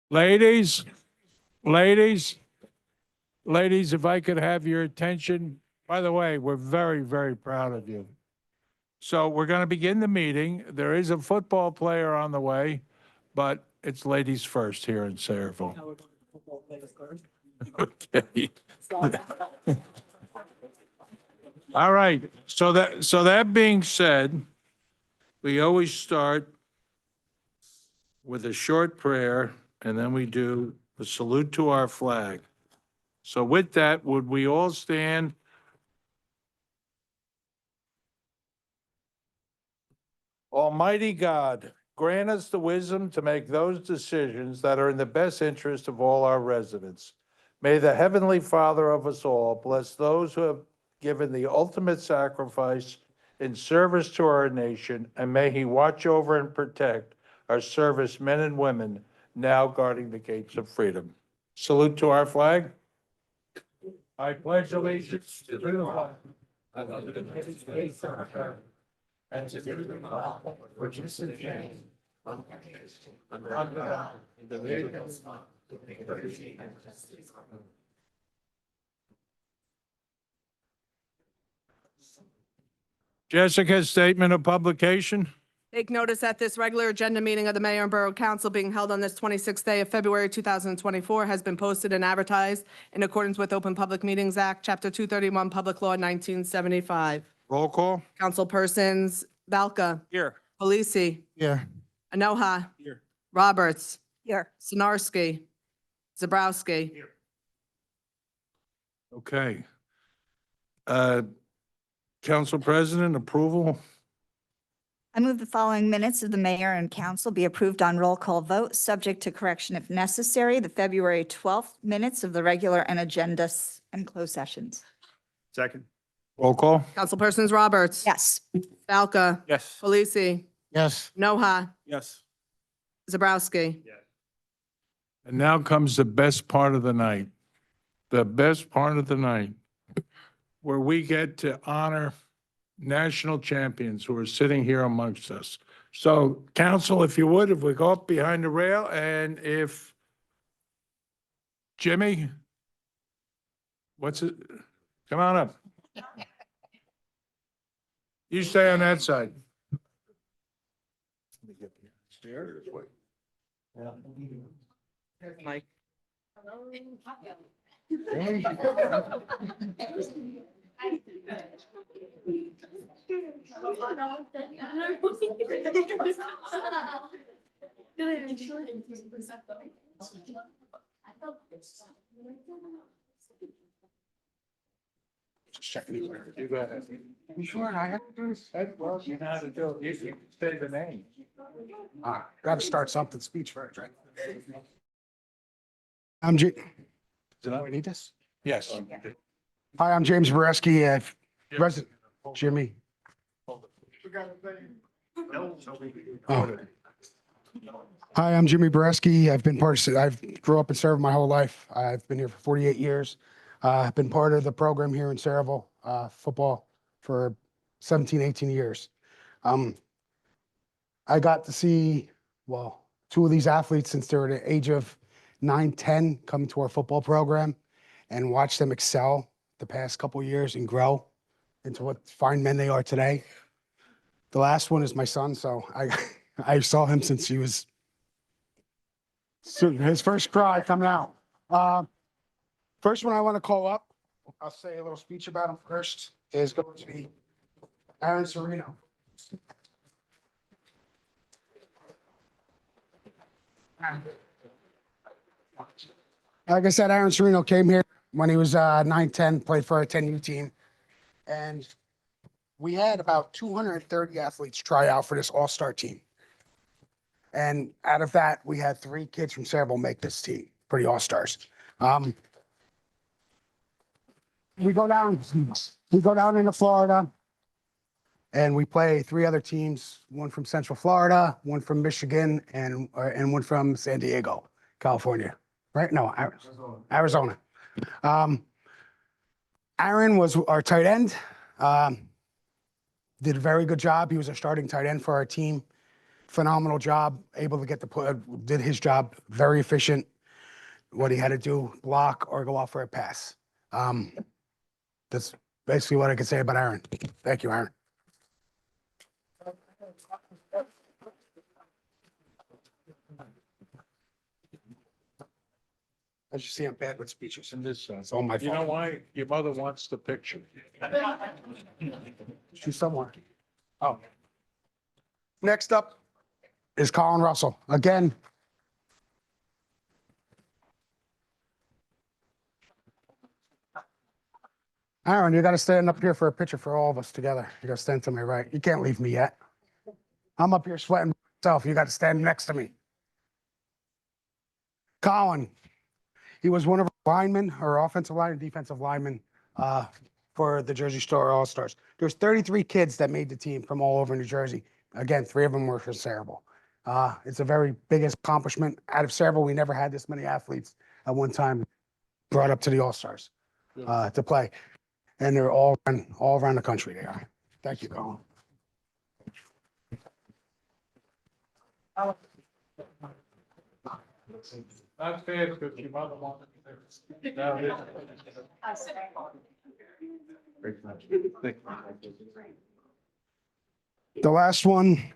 Ladies, ladies, ladies, if I could have your attention. By the way, we're very, very proud of you. So we're going to begin the meeting. There is a football player on the way, but it's ladies first here in Sayreville. Okay. All right. So that being said, we always start with a short prayer, and then we do the salute to our flag. So with that, would we all stand? Almighty God, grant us the wisdom to make those decisions that are in the best interest of all our residents. May the Heavenly Father of us all bless those who have given the ultimate sacrifice in service to our nation, and may He watch over and protect our servicemen and women now guarding the gates of freedom. Salute to our flag. I pledge allegiance to the flag of the United States of America and to the republic which is the name of under God, indivisible, with liberty and justice. Jessica's statement of publication. Take notice that this regular agenda meeting of the Mayor and Borough Council being held on this 26th day of February 2024 has been posted and advertised in accordance with Open Public Meetings Act, Chapter 231, Public Law 1975. Roll call. Councilpersons Valka. Here. Polisi. Here. Anoha. Here. Roberts. Here. Sinarski. Zabrowski. Okay. Council President, approval. I move the following minutes of the mayor and council be approved on roll call vote, subject to correction if necessary. The February 12th minutes of the regular and agendas and closed sessions. Second. Roll call. Councilpersons Roberts. Yes. Valka. Yes. Polisi. Yes. Noha. Yes. Zabrowski. And now comes the best part of the night. The best part of the night, where we get to honor national champions who are sitting here amongst us. So, council, if you would, if we go up behind the rail, and if Jimmy, what's it? Come on up. You stay on that side. Mike. Just checking. You go ahead. You sure I have to do this? Well, you know how to do it. You can say the name. Got to start something, speech first, right? I'm J. Did I need this? Yes. Hi, I'm James Boreski, resident, Jimmy. Oh. Hi, I'm Jimmy Boreski. I've grew up and served my whole life. I've been here for 48 years. I've been part of the program here in Sayreville, football for 17, 18 years. I got to see, well, two of these athletes since they were the age of 9, 10 come to our football program and watch them excel the past couple of years and grow into what fine men they are today. The last one is my son, so I saw him since he was his first cry coming out. First one I want to call up, I'll say a little speech about him first, is going to be Aaron Serino. Like I said, Aaron Serino came here when he was 9, 10, played for our 10U team. And we had about 230 athletes try out for this all-star team. And out of that, we had 3 kids from Sayreville make this team, pretty all-stars. We go down into Florida and we play 3 other teams, one from Central Florida, one from Michigan, and one from San Diego, California. Right? No, Arizona. Aaron was our tight end. Did a very good job. He was our starting tight end for our team. phenomenal job, able to get did his job very efficient. What he had to do, block or go out for a pass. That's basically what I could say about Aaron. Thank you, Aaron. As you see, I'm bad with speeches. In this, It's all my you know fault. why? Your mother wants the picture. She's somewhere. Oh. Next up is Colin Russell. Again. Aaron, you got to stand up here for a picture for all of us together. You got to stand to my right. You can't leave me yet. I'm up here sweating myself. You got to stand next to me. Colin, he was one of our linemen, or offensive line and defensive linemen for the Jersey Shore All-Stars. There's 33 kids that made the team from all over New Jersey. Again, 3 of them were from Saraville. It's a very big accomplishment. Out of Saraville, we never had this many athletes at one time brought up to the All-Stars to play. And they're all around the country they are. Thank you, Colin. Not fair because your mother wants the picture. Now, The last one,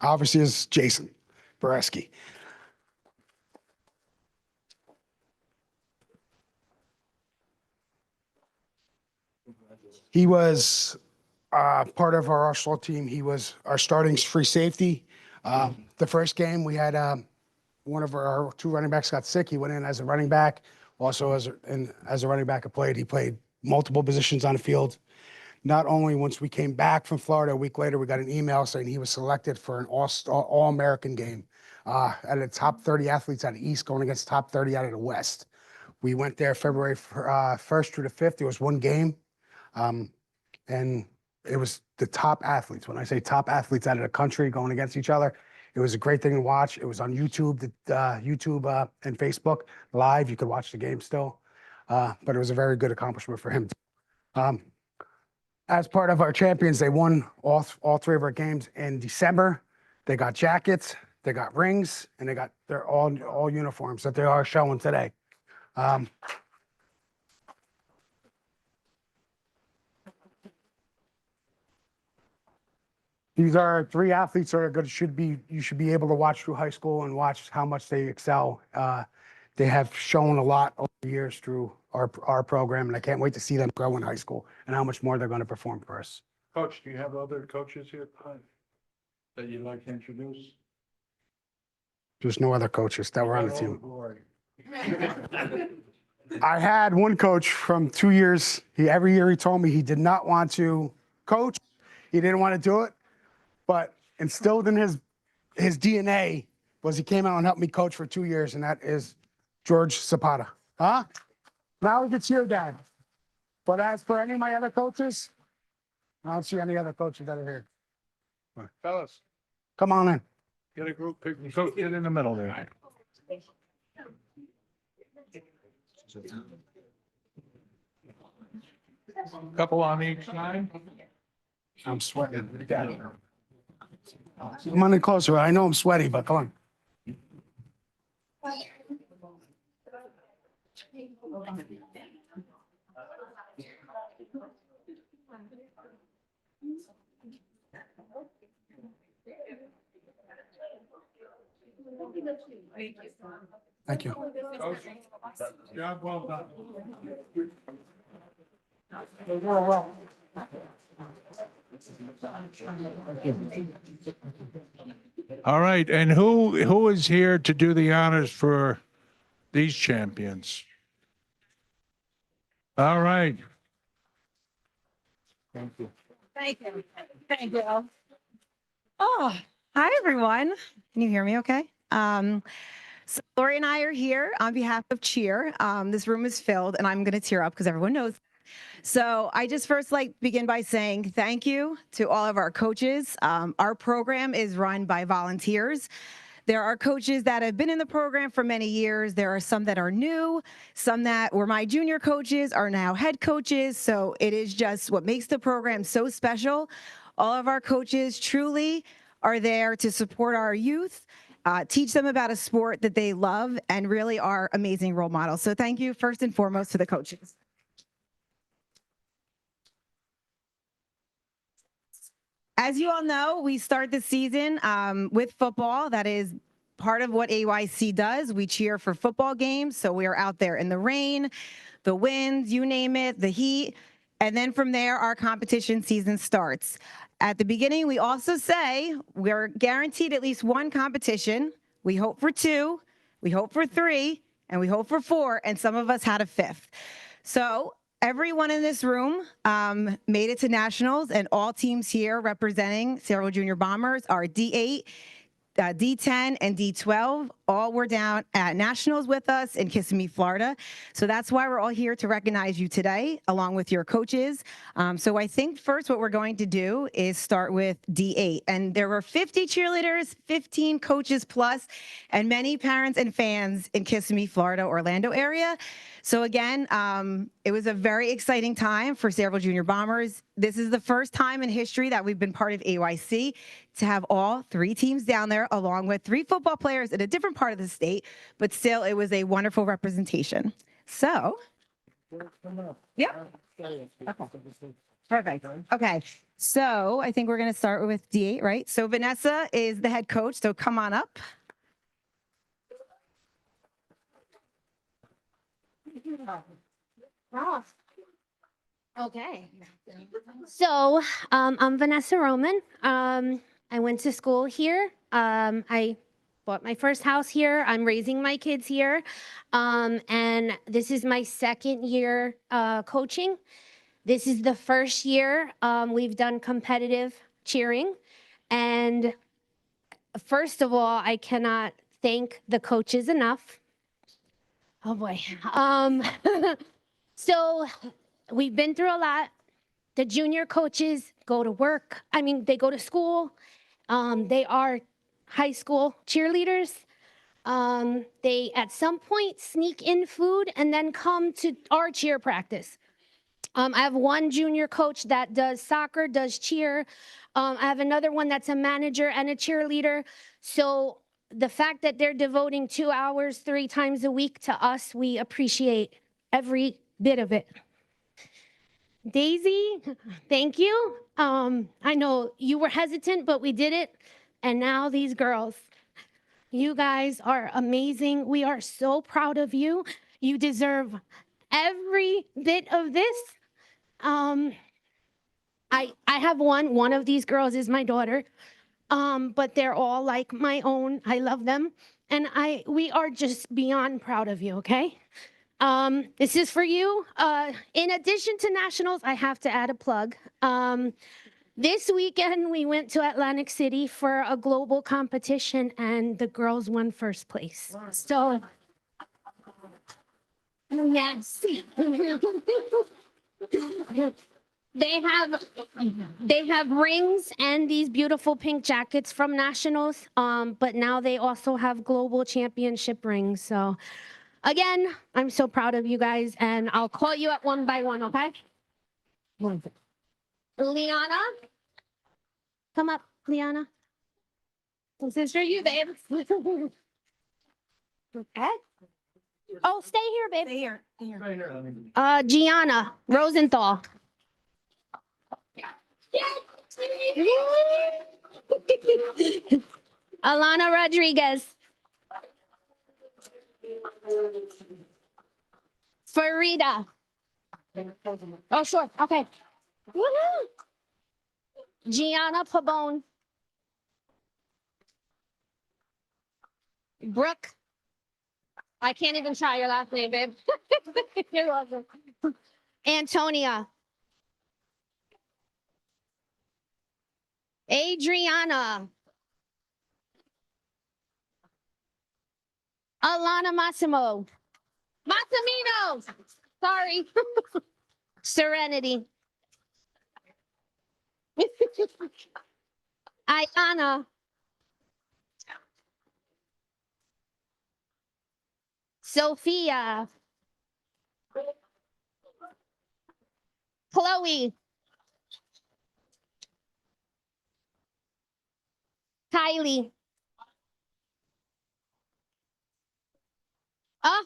obviously, is Jason Bareski. He was part of our Arsenal team. He was our starting free safety. The first game, we had one of our 2 running backs got sick. He went in as a running back. Also, as a running back, he played multiple positions on the field. Not only once we came back from Florida a week later, we got an email saying he was selected for an All-American game out of the top 30 athletes out of the East going against top 30 out of the West. We went there February 1st through the 5th. It was one game. And it was the top athletes. When I say top athletes out of the country going against each other, it was a great thing to watch. It was on YouTube, YouTube and Facebook live. You could watch the game still. But it was a very good accomplishment for him. As part of our champions, they won all 3 of our games in December. They got jackets, they got rings, and they got their all uniforms that they are showing today. These are 3 athletes that are good. You should be able to watch through high school and watch how much they excel. They have shown a lot over the years through our program, and I can't wait to see them grow in high school and how much more they're going to perform for us. Coach, do you have other coaches here that you'd like to introduce? There's no other coaches that were on the Got all team. glory. I had one coach from 2 years. Every year he told me he did not want to coach. He didn't want to do it, but instilled in his DNA was he came out and helped me coach for 2 years, and that is George Zapata. Huh? Now it's your dad. But as for any of my other coaches, I don't see any other coaches that are here. Fellas, Come on in. get a group picture. Go get in the middle there. Couple on each side. I'm sweating. Come on in closer. I know I'm sweaty, but come on. Thank you. Job well done. All right, and who is here to do the honors for these champions? All right. Thank you. Thank you. Thank you. Oh, hi, everyone. Can you hear me okay? So Lori and I are here on behalf of Cheer. This room is filled, and I'm going to tear up because everyone knows. So I just first like to begin by saying thank you to all of our coaches. Our program is run by volunteers. There are coaches that have been in the program for many years. There are some that are new. Some that were my junior coaches are now head coaches. So it is just what makes the program so special. All of our coaches truly are there to support our youth, teach them about a sport that they love, and really are amazing role models. So thank you first and foremost to the coaches. As you all know, we start the season with football. That is part of what AYC does. We cheer for football games. So we are out there in the rain, the winds, you name it, the heat. And then from there, our competition season starts. At the beginning, we also say we're guaranteed at least one competition. We hope for two, we hope for three, and we hope for four, and some of us had a fifth. So everyone in this room made it to nationals, and all teams here representing Sayreville Junior Bombers are D8, D10, and D12. All were down at nationals with us in Kissimmee, Florida. So that's why we're all here to recognize you today, along with your coaches. So I think first what we're going to do is start with D8. And there were 50 cheerleaders, 15 coaches plus, and many parents and fans in Kissimmee, Florida, Orlando area. So again, it was a very exciting time for Sayreville Junior Bombers. This is the first time in history that we've been part of AYC to have all three teams down there, along with three football players in a different part of the state, but still it was a wonderful representation. So, yeah. Okay. Perfect. Okay. So I think we're going to start with D8, right? So Vanessa is the head coach, so come on up. Okay. So, I'm Vanessa Roman. I went to school here. I bought my first house here. I'm raising my kids here. And this is my second year coaching. This is the first year we've done competitive cheering. And first of all, I cannot thank the coaches enough. Oh boy. So we've been through a lot. The junior coaches go to work. I mean, they go to school. They are high school cheerleaders. They at some point sneak in food and then come to our cheer practice. I have one junior coach that does soccer, does cheer. I have another one that's a manager and a cheerleader. So the fact that they're devoting 2 hours 3 times a week to us, we appreciate every bit of it. Daisy, thank you. I know you were hesitant, but we did it. And now these girls, you guys are amazing. We are so proud of you. You deserve every bit of this. I have one of these girls is my daughter. But they're all like my own. I love them. And we are just beyond proud of you, okay? This is for you. In addition to nationals, I have to add a plug. This weekend, we went to Atlantic City for a global competition, and the girls won first place. So, yes. They have rings and these beautiful pink jackets from nationals, but now they also have global championship rings. So again, I'm so proud of you guys, and I'll call you up one by one, okay? Liana, come up, Liana. Sister, you, babe. Okay. Oh, stay here, babe. Stay here. Gianna Rosenthal. Alana Rodriguez. Farida. Oh, sure. Okay. Woohoo. Gianna Pabone. Brooke. I can't even try your last name, babe. You're welcome. Antonia. Adriana. Alana Massimo. Massimino. Sorry. Serenity. Ayana. Sophia. Chloe. Kylie. Oh,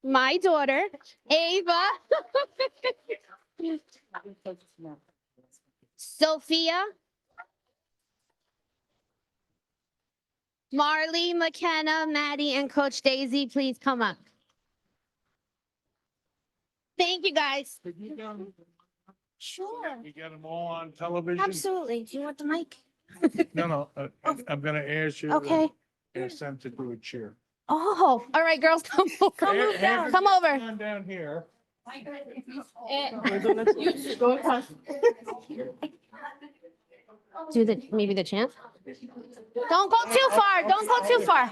my daughter, Ava. Sophia. Marley, McKenna, Maddie, and Coach Daisy, please come up. Thank you, guys. Sure. We get them all on television? Absolutely. Do you want the mic? No, I'm gonna ask you. Okay. Ask them to do a cheer. Oh, all right, girls, come over. Come over. Come down here. Do maybe the chant? Don't go too far. Don't go too far.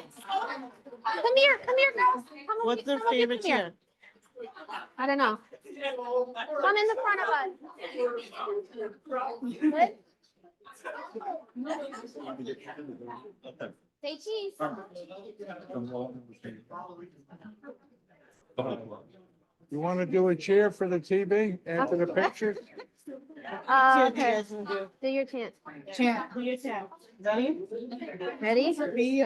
Come here, girls. What's their favorite chant? I don't know. Come in the front of us. Good? Say cheese. You want to do a cheer for the TV after the picture? Okay. Do your chant. Chant, do your chant. Ready? Ready?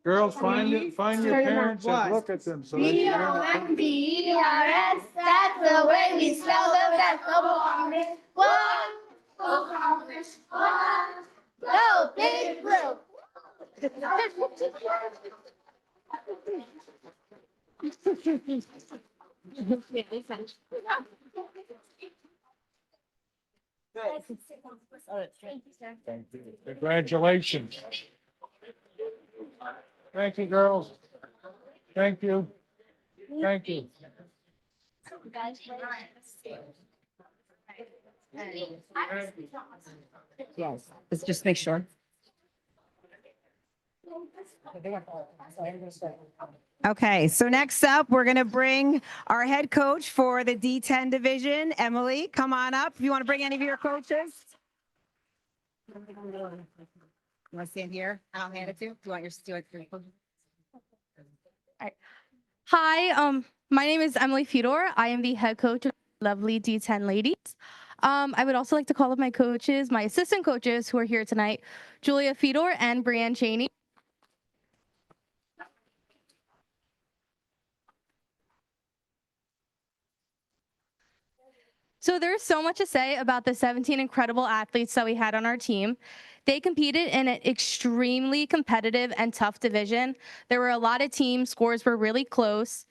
Girls, find your parents and look at them so they can. B-O-M-B-E-R-S, that's the way we spell the festival. One, go, big blue. Congratulations. Thank you, girls. Thank you. Thank you. Yes, let's just make sure. Okay, so next up, we're going to bring our head coach for the D10 division, Emily. Come on up. If you want to bring any of your coaches. You want to stand here? I'll hand it to you. Do you want your Hi, my name is Emily Fedor. I am the head coach of lovely D10 ladies. I would also like to call up my coaches, my assistant coaches who are here tonight, Julia Fedor and Brianne Cheney. So there's so much to say about the 17 incredible athletes that we had on our team. They competed in an extremely competitive and tough division. There were a lot of teams, scores were really close.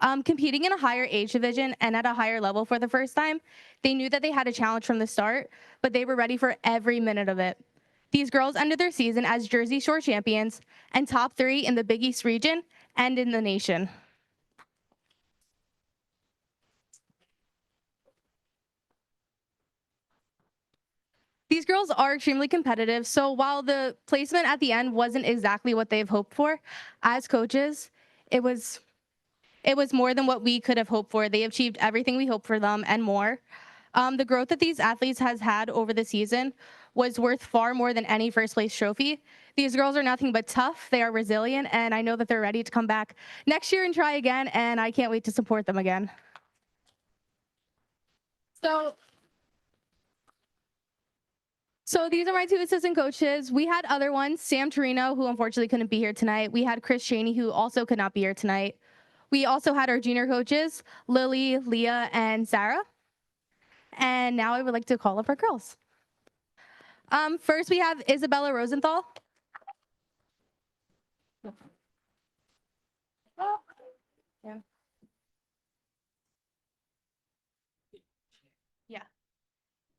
Competing in a higher age division and at a higher level for the first time, they knew that they had a challenge from the start, but they were ready for every minute of it. These girls ended their season as Jersey Shore champions and top 3 in the Big East region and in the nation. These girls are extremely competitive, so while the placement at the end wasn't exactly what they've hoped for, as coaches, it was more than what we could have hoped for. They achieved everything we hoped for them and more. The growth that these athletes has had over the season was worth far more than any first place trophy. These girls are nothing but tough, they are resilient, and I know that they're ready to come back next year and try again, and I can't wait to support them again. So these are my 2 assistant coaches. We had other ones, Sam Torino, who unfortunately couldn't be here tonight. We had Chris Cheney, who also could not be here tonight. We also had our junior coaches, Lily, Leah, and Sarah. And now I would like to call up our girls. First, we have Isabella Rosenthal. Yeah.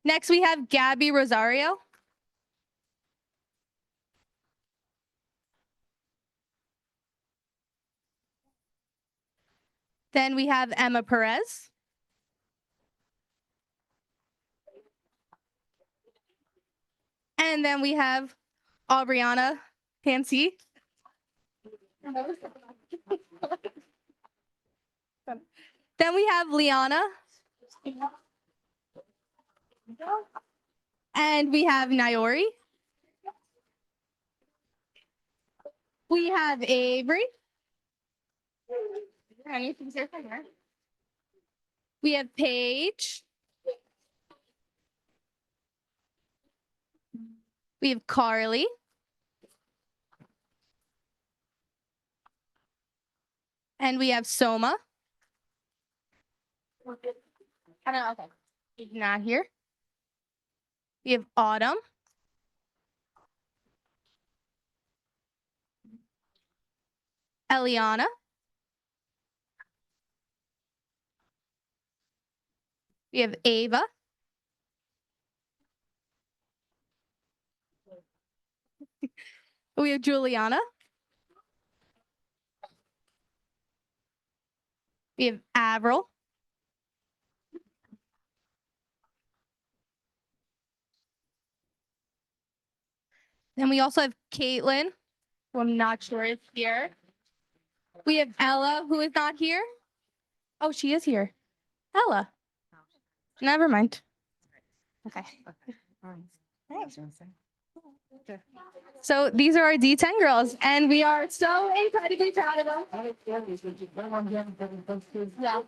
Next, we have Gabby Rosario. Then we have Emma Perez. And then we have Aubriana Hansi. Then we have Liana. And we have Naori. We have Avery. We have Paige. We have Carly. And we have Soma. I don't know, okay. She's not here. We have Autumn. Eliana. We have Ava. We have Juliana. We have Avril. Then we also have Caitlin, who I'm not sure is here. We have Ella, who is not here. Oh, she is here. Ella. Never mind. Okay. So these are our D10 girls, and we are so incredibly proud of them. Yeah.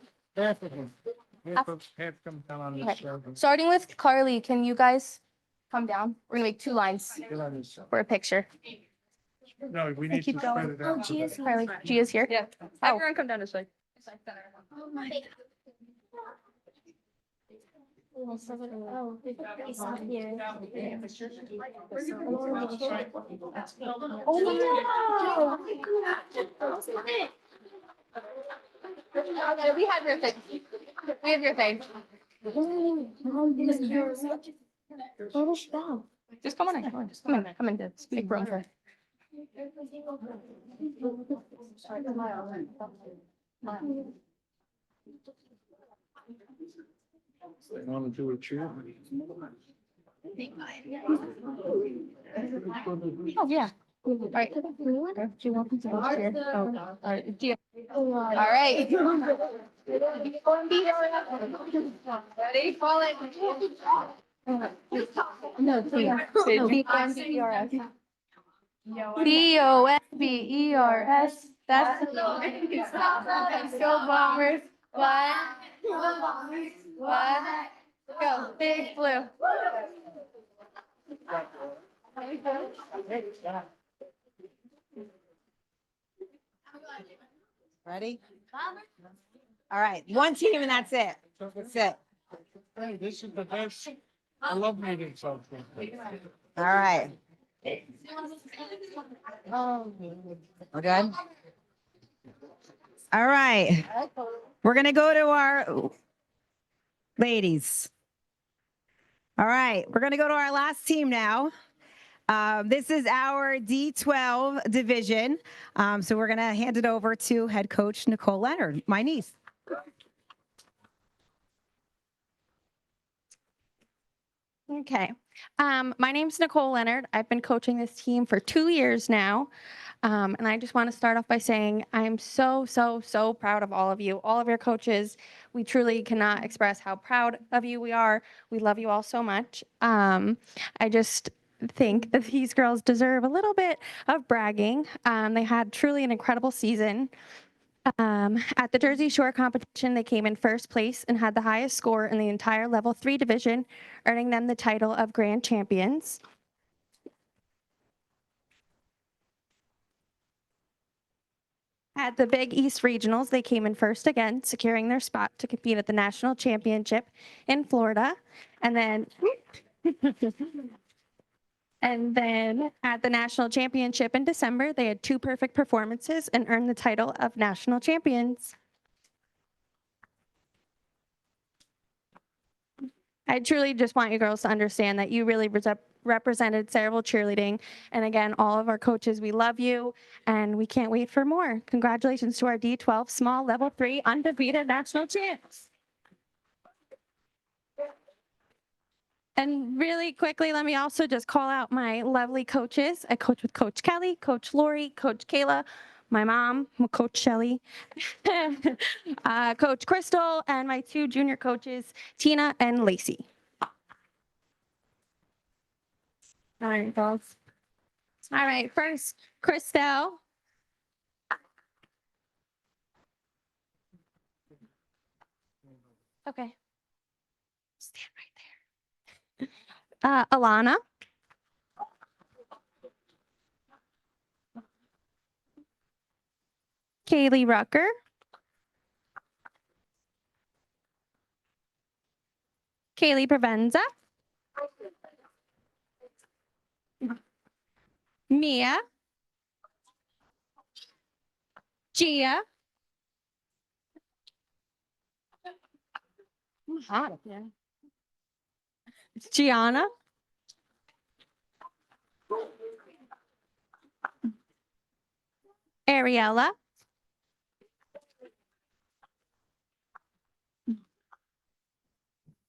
Okay. Starting with Carly, can you guys come down? We're gonna make 2 lines for a picture. No, we need to Keep spread going. it out. Carly, G is here. Yeah. Oh. Everyone come down this way. Oh my. Oh, it's not here. Okay, we have your thing. We have your thing. Where did she go? Just come on in. Come in. Come in. It's big room for her. Want to do a cheer? Oh, yeah. All right. Do you want to do a cheer? Oh, all right. Do you- All right. Ready? Call it. No, BONBERS. BONBERS. That's go Bombers. What? Go Big Blue. Ready? All right, one team and that's it. That's it. Hey, this is the best. I love meeting something. All right. We're good? All right. We're going to go to our ladies. All right, we're going to go to our last team now. This is our D12 division. So we're going to hand it over to head coach Nicole Leonard, my niece. Okay. My name's Nicole Leonard. I've been coaching this team for 2 years now. And I just want to start off by saying I'm so, so, so proud of all of you, all of your coaches. We truly cannot express how proud of you we are. We love you all so much. I just think that these girls deserve a little bit of bragging. They had truly an incredible season. At the Jersey Shore competition, they came in first place and had the highest score in the entire level 3 division, earning them the title of grand champions. At the Big East Regionals, they came in first again, securing their spot to compete at the national championship in Florida. And then at the national championship in December, they had 2 perfect performances and earned the title of national champions. I truly just want you girls to understand that you really represented Sayreville cheerleading. And again, all of our coaches, we love you and we can't wait for more. Congratulations to our D12 small level 3 undefeated national champs. And really quickly, let me also just call out my lovely coaches. I coach with Coach Kelly, Coach Lori, Coach Kayla, my mom, Coach Shelly, Coach Crystal, and my 2 junior coaches, Tina and Lacey. All right, girls. All right, first, Christelle. Okay. Stand right there. Alana. Kaylee Rucker, Kaylee Provenza, Mia, Gia, hot up there. Gianna, Ariella,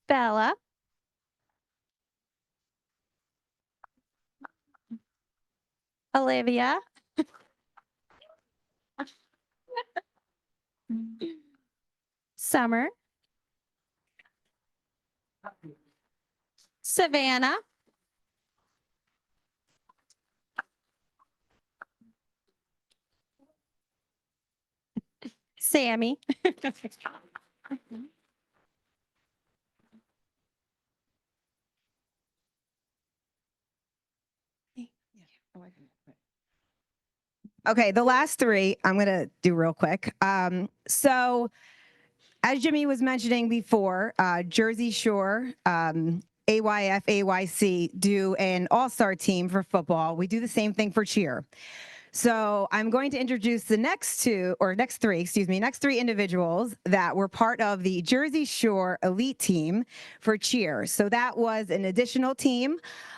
Bella, Olivia, Summer, Savannah, Sammy, Okay, the last three I'm going to do real quick. So, as Jimmy was mentioning before, Jersey Shore, AYF, AYC do an all-star team for football. We do the same thing for cheer. So I'm going to introduce the next three individuals that were part of the Jersey Shore elite team for cheer. So that was an additional team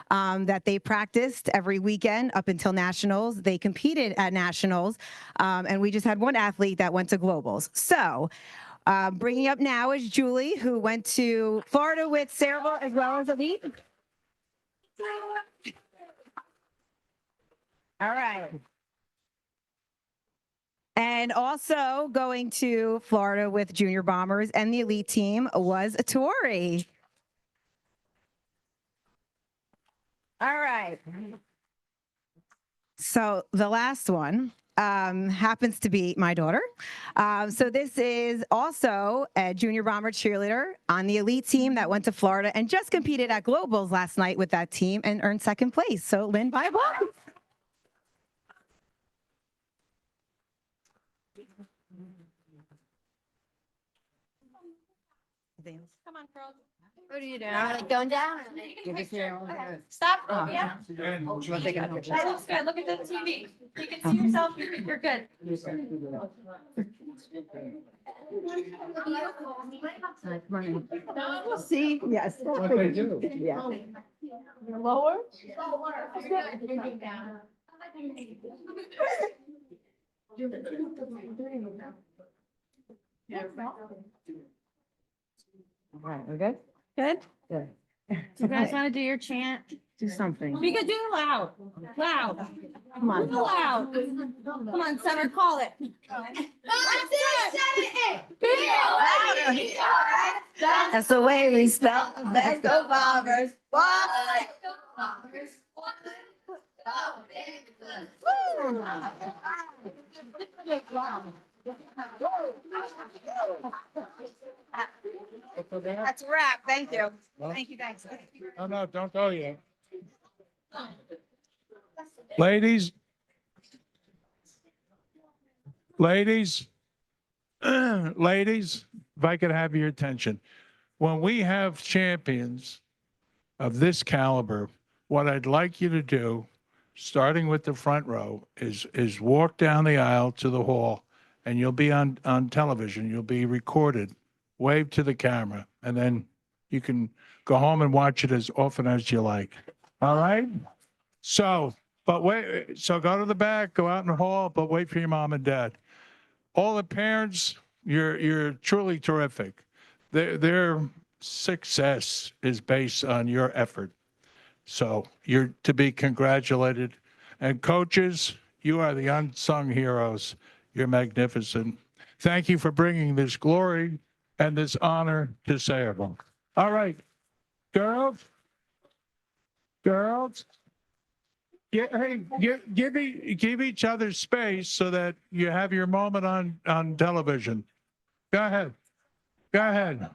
that they practiced every weekend up until nationals. They competed at nationals, and we just had one athlete that went to globals. So bringing up now is Julie, who went to Florida with Cerebral as well as elite. All right. And also going to Florida with Junior Bombers and the elite team was Tori. All right. So the last one happens to be my daughter. So this is also a Junior Bomber cheerleader on the elite team that went to Florida and just competed at Globals last night with that team and earned second place. So Lynn Bible. Come on, girls. What are you doing? I'm like going down. Stop. Yeah. That looks good. Look at the TV. You can see yourself. You're good. We'll see. Yes. What they do. Yeah. Lower? All right, we're good? Good. Good. You guys want to do your chant? Do something. We could do loud. Loud. Come on. Loud. Come on, Summer, call it. That's the way we spell. Let's go Bombers. That's a wrap. Thank you. Thank you, thanks. No, don't go yet. Ladies, ladies, if I could have your attention. When we have champions of this caliber, what I'd like you to do, starting with the front row, is walk down the aisle to the hall, and you'll be on television. You'll be recorded. Wave to the camera, and then you can go home and watch it as often as you like. All right? So, but wait, so go to the back, go out in the hall, but wait for your mom and dad. All the parents, you're truly terrific. Their success is based on your effort. So you're to be congratulated. And coaches, you are the unsung heroes. You're magnificent. Thank you for bringing this glory and this honor to Sayreville. All right, girls, give each other space so that you have your moment on television. Go ahead.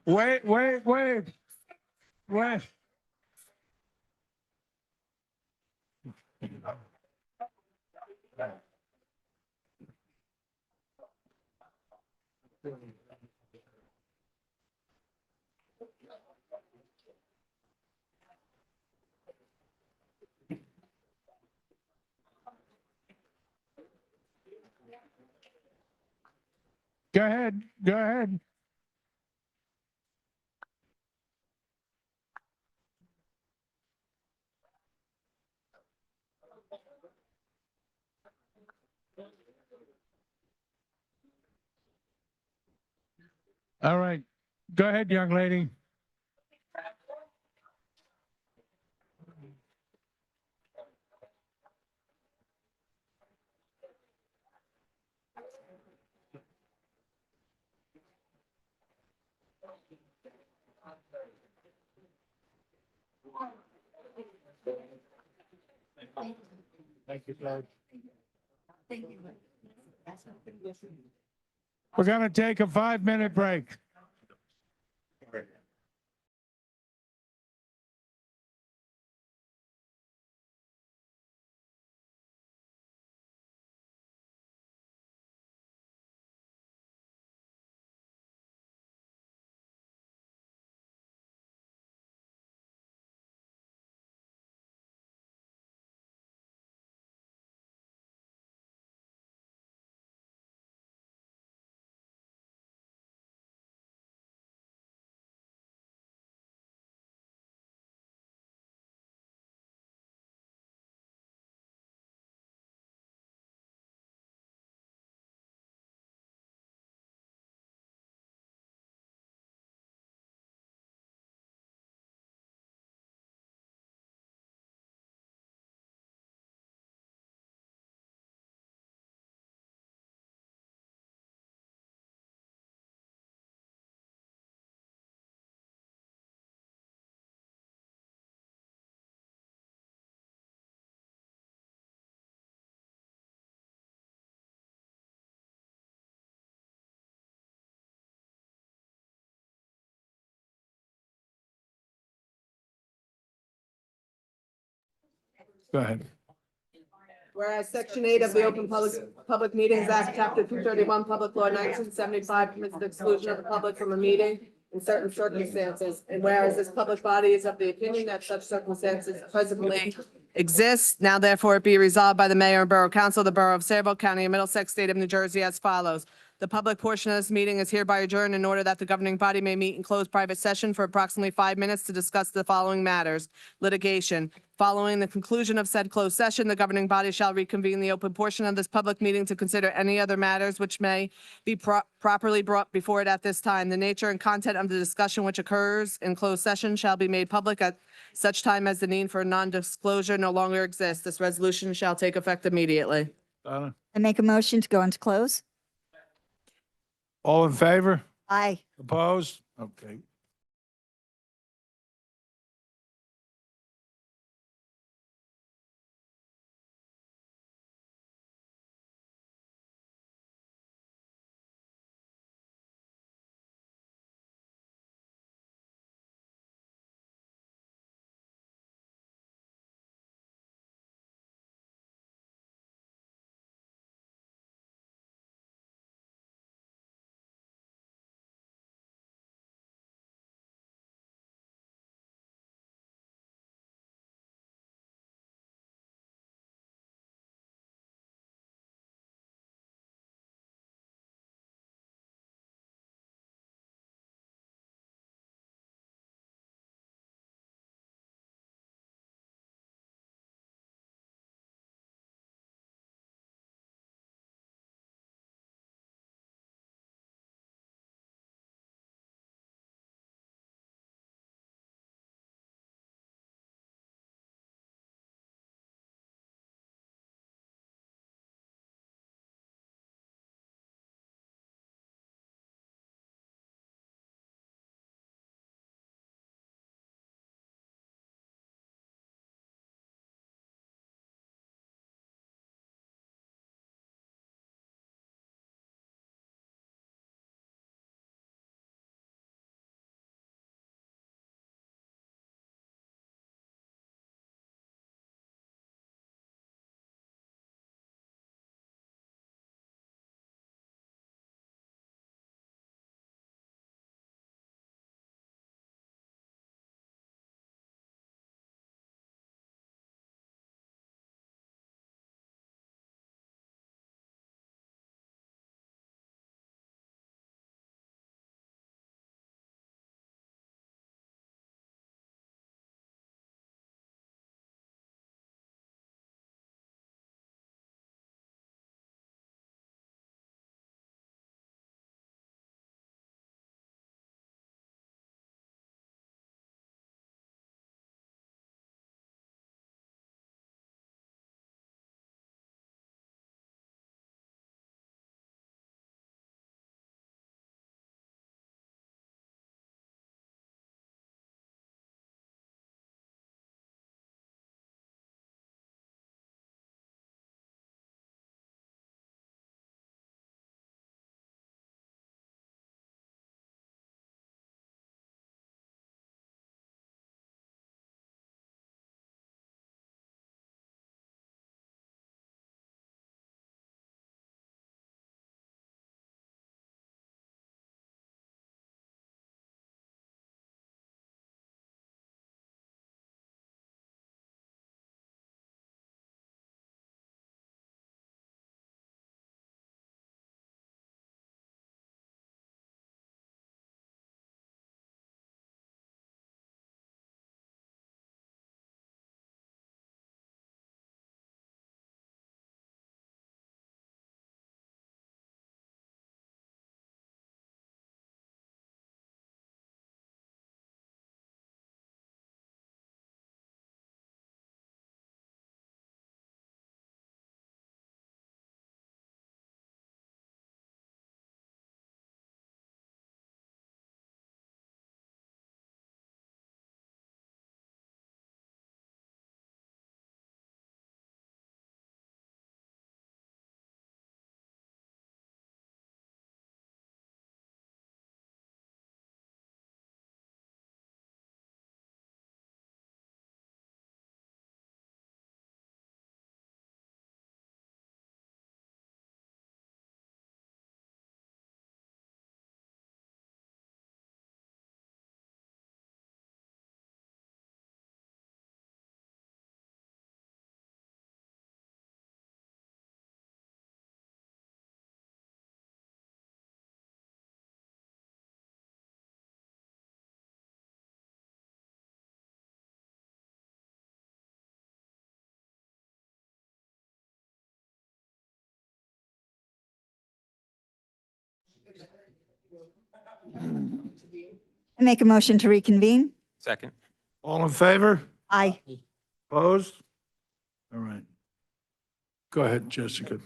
Wait. Go ahead, go ahead. All right, go ahead, young lady. Thank you, Doug. We're going to take a 5-minute break. Go ahead. Whereas Section 8 of the Public Meetings Act, Chapter 231, Public Law 1975 permits the exclusion of the public from a meeting in certain circumstances. And whereas this public body is of the opinion that such circumstances presently exist, now therefore it be resolved by the Mayor and Borough Council of the Borough of Saraville, County of Middlesex, State of New Jersey as follows. The public portion of this meeting is hereby adjourned in order that the governing body may meet in closed private session for approximately 5 minutes to discuss the following matters. Litigation. Following the conclusion of said closed session, the governing body shall reconvene the open portion of this public meeting to consider any other matters which may be properly brought before it at this time. The nature and content of the discussion which occurs in closed session shall be made public at such time as the need for non-disclosure no longer exists. This resolution shall take effect immediately. Donna, I make a motion to go into close. all in favor? Aye. Opposed? Okay. I make a motion to reconvene. Second. All in favor? Aye. Opposed? All right. Go ahead, Jessica.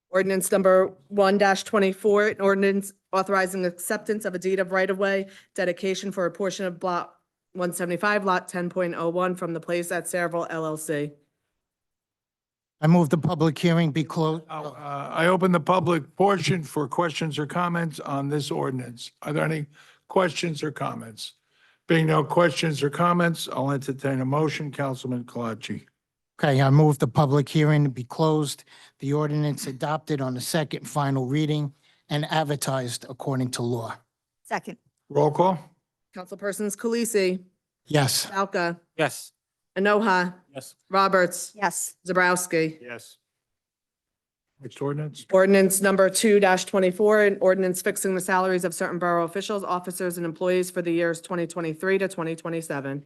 Ordinance number 1-24, an ordinance authorizing acceptance of a deed of right-of-way dedication for a portion of block 175, lot 10.01 from the place at Saraville LLC. I move the public hearing be closed. I open the public portion for questions or comments on this ordinance. Are there any questions or comments? Being no questions or comments, I'll entertain a motion. Councilman Kalachi. Okay, I move the public hearing to be closed. The ordinance adopted on the second final reading and advertised according to law. Second. Roll call? Councilpersons Khaleesi, Yes. Balka, Yes. Enoha, Yes. Roberts, Yes. Zabrowski. Yes. Next ordinance? Ordinance number 2-24, an ordinance fixing the salaries of certain borough officials, officers, and employees for the years 2023 to 2027.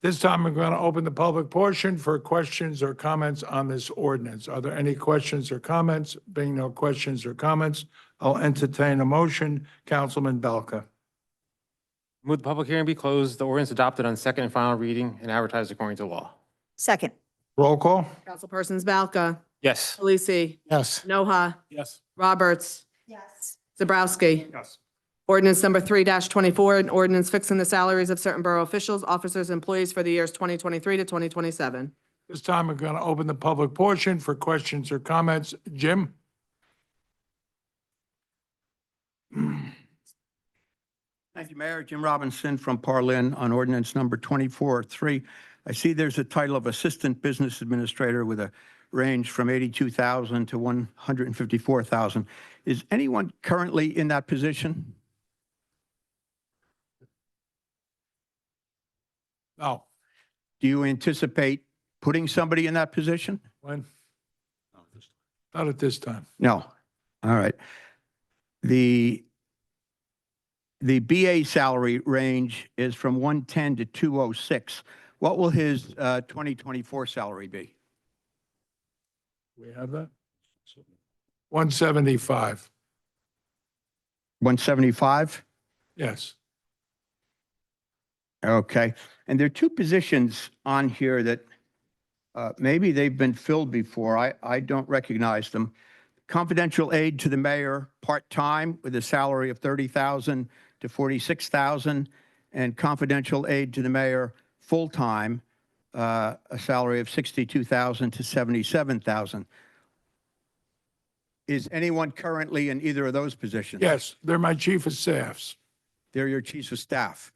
This time I'm going to open the public portion for questions or comments on this ordinance. Are there any questions or comments? Being no questions or comments, I'll entertain a motion. Councilman Belka. Move the public hearing be closed. The ordinance adopted on second and final reading and advertised according to law. Second. Roll call? Councilpersons Balka, Yes. Khaleesi, Yes. Noha, Yes. Roberts, Yes. Zabrowski. Yes. Ordinance number 3-24, an ordinance fixing the salaries of certain borough officials, officers, and employees for the years 2023 to 2027. This time I'm going to open the public portion for questions or comments. Jim? Thank you, Mayor. Jim Robinson from Parlin on ordinance number 24-3. I see there's a title of Assistant Business Administrator with a range from 82,000 to 154,000. Is anyone currently in that position? No. Do you anticipate putting somebody in that position? When? Not at this time. No. All right. The BA salary range is from 110 to 206. What will his 2024 salary be? We have that? 175. 175? Yes. Okay. And there are two positions on here that maybe they've been filled before. I don't recognize them. Confidential aide to the mayor, part-time with a salary of 30,000 to 46,000, and confidential aide to the mayor, full-time, a salary of 62,000 to 77,000. Is anyone currently in either of those positions? Yes, they're my chief of staffs. They're your chiefs of staff.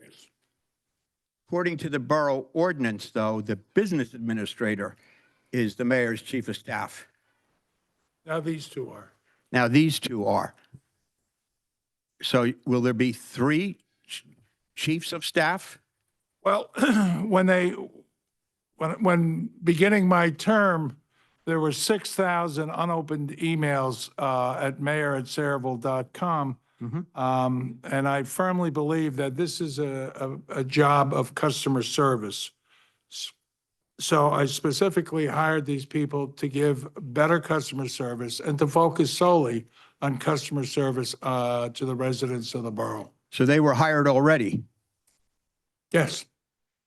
According to the borough ordinance, though, the business administrator is the mayor's chief of staff. Now these two are. Now, these two are. So will there be three chiefs of staff? Well, when beginning my term, there were 6,000 unopened emails at mayor@saraville.com. And I firmly believe that this is a job of customer service. So I specifically hired these people to give better customer service and to focus solely on customer service to the residents of the borough. So they were hired already. Yes.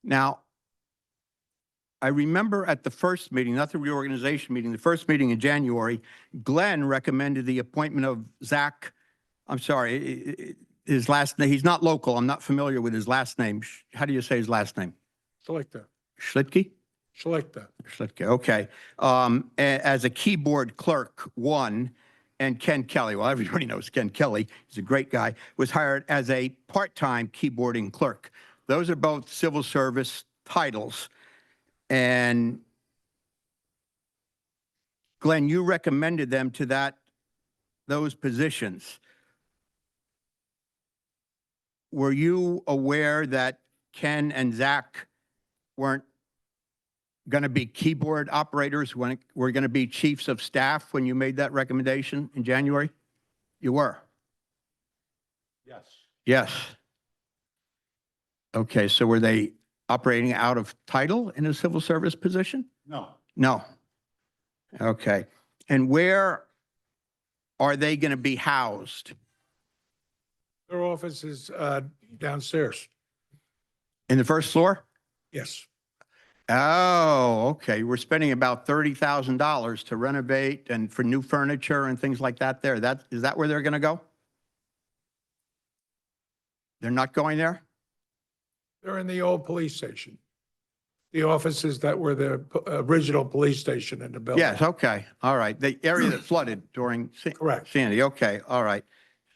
Now, I remember at the first meeting, not the reorganization meeting, the first meeting in January, Glenn recommended the appointment of Zach. I'm sorry, his last name, he's not local. I'm not familiar with his last name. How do you say his last name? Schlichter. Schlitke? Schlichter. Schlitke, okay. As a keyboard clerk, one, and Ken Kelly, well, everybody knows Ken Kelly, he's a great guy, was hired as a part-time keyboarding clerk. Those are both civil service titles. And Glenn, you recommended them to those positions. Were you aware that Ken and Zach weren't going to be keyboard operators, were going to be chiefs of staff when you made that recommendation in January? You were? Yes. Yes. Okay, so were they operating out of title in a civil service position? No. No. Okay. And where are they going to be housed? Their office is downstairs. In the first floor? Yes. Oh, okay. We're spending about $30,000 to renovate and for new furniture and things like that there. Is that where they're going to go? They're not going there? They're in the old police station. The offices that were the original police station in the building. Yes, okay. All right. The area that flooded during Correct. Sandy. Okay, all right.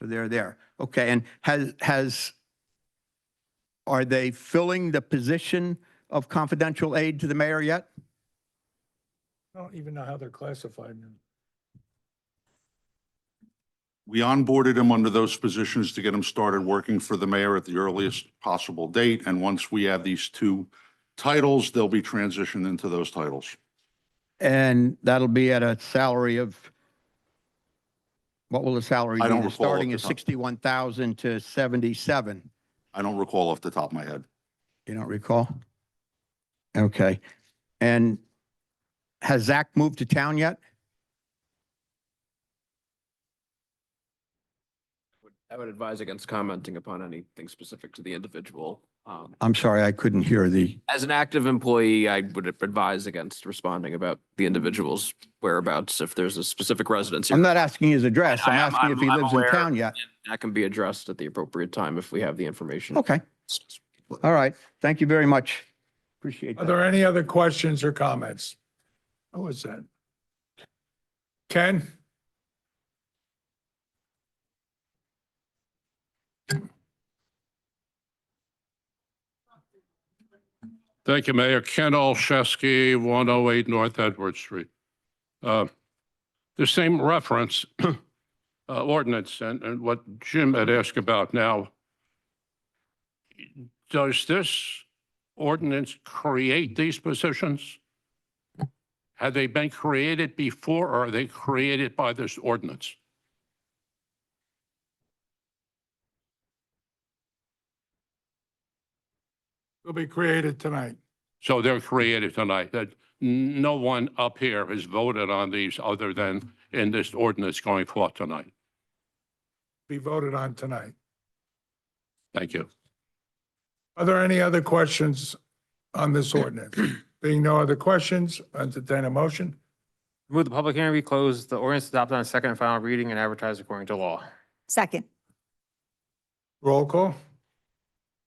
So they're there. Okay, and are they filling the position of confidential aide to the mayor yet? I don't even know how they're classified now. We onboarded him under those positions to get him started working for the mayor at the earliest possible date. And once we have these two titles, they'll be transitioned into those titles. And that'll be at a salary of, what will the salary be? I don't recall Starting off at the top. 61,000 to 77. I don't recall off the top of my head. You don't recall? Okay. And has Zach moved to town yet? I would advise against commenting upon anything specific to the individual. I'm sorry, I couldn't hear the, As an active employee, I would advise against responding about the individual's whereabouts if there's a specific residence. I'm not asking his address. I'm I'm- asking if he I'm lives in aware. town yet. That can be addressed at the appropriate time if we have the information. Okay. All right. Thank you very much. Appreciate Are that. there any other questions or comments? What was that? Ken? Thank you, Mayor. Ken Olszewski, 108 North Edward Street. The same reference ordinance and what Jim had asked about now. Does this ordinance create these positions? Have they been created before or are they created by this ordinance? Will be created tonight. So they're created tonight, that no one up here has voted on these other than in this ordinance going forth tonight. Be voted on tonight. Thank you. Are there any other questions on this ordinance? Being no other questions, entertain a motion. Move the public hearing be closed, the ordinance adopted on second and final reading and advertised according to law. Second. Roll call.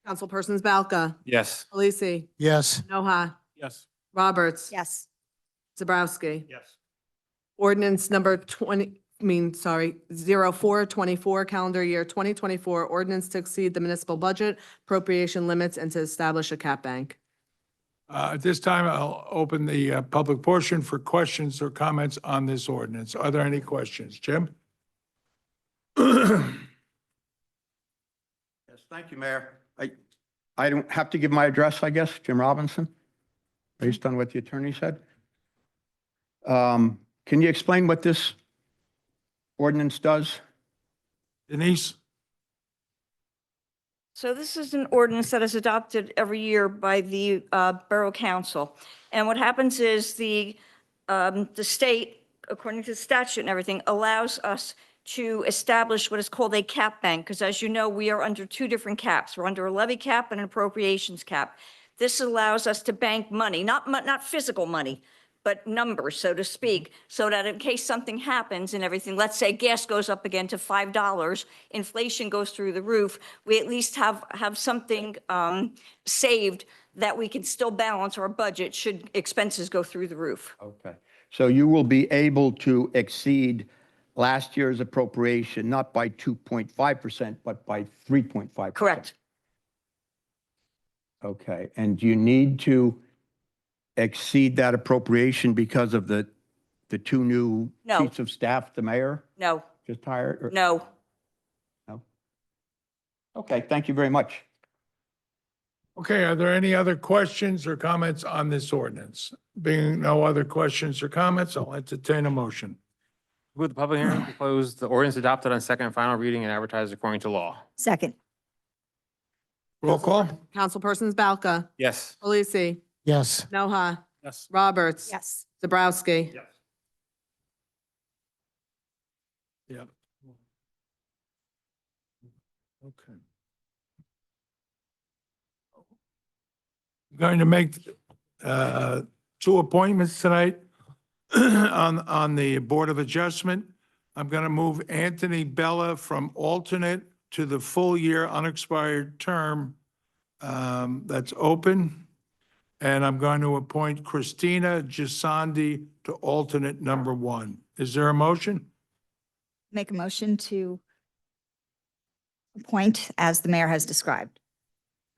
Councilpersons Balca, Yes. Polisi, Yes. Noha, Yes. Roberts, Yes. Zabrowski. Yes. Ordinance number 0424, calendar year 2024, ordinance to exceed the municipal budget appropriation limits and to establish a cap bank. At this time, I'll open the public portion for questions or comments on this ordinance. Are there any questions? Jim? Yes, thank you, Mayor. I don't have to give my address, I guess, Jim Robinson, based on what the attorney said. Can you explain what this ordinance does? Denise? So this is an ordinance that is adopted every year by the Borough Council. And what happens is the state, according to the statute and everything, allows us to establish what is called a cap bank, because as you know, we are under two different caps. We're under a levy cap and an appropriations cap. This allows us to bank money, not physical money, but numbers, so to speak, so that in case something happens and everything, let's say gas goes up again to $5, inflation goes through the roof, we at least have something saved that we can still balance our budget should expenses go through the roof. Okay. So you will be able to exceed last year's appropriation, not by 2.5%, but by 3.5%. Correct. Okay. And do you need to exceed that appropriation because of the two new No. chiefs of staff the mayor No, just hired? or- no. No? Okay, thank you very much. Okay, are there any other questions or comments on this ordinance? Being no other questions or comments, I'll entertain a motion. Move the public hearing be closed, the ordinance adopted on second and final reading and advertised according to law. Second. Roll call. Councilpersons Balca, Yes. Polisi, Yes. Noha, Yes. Roberts. Yes. Zabrowski. Yes. Yeah. Okay. I'm going to make two appointments tonight on the Board of Adjustment. I'm going to move Anthony Bella from alternate to the full year unexpired term that's open. And I'm going to appoint Christina Gisandi to alternate number 1. Is there a motion? Make a motion to appoint as the mayor has described.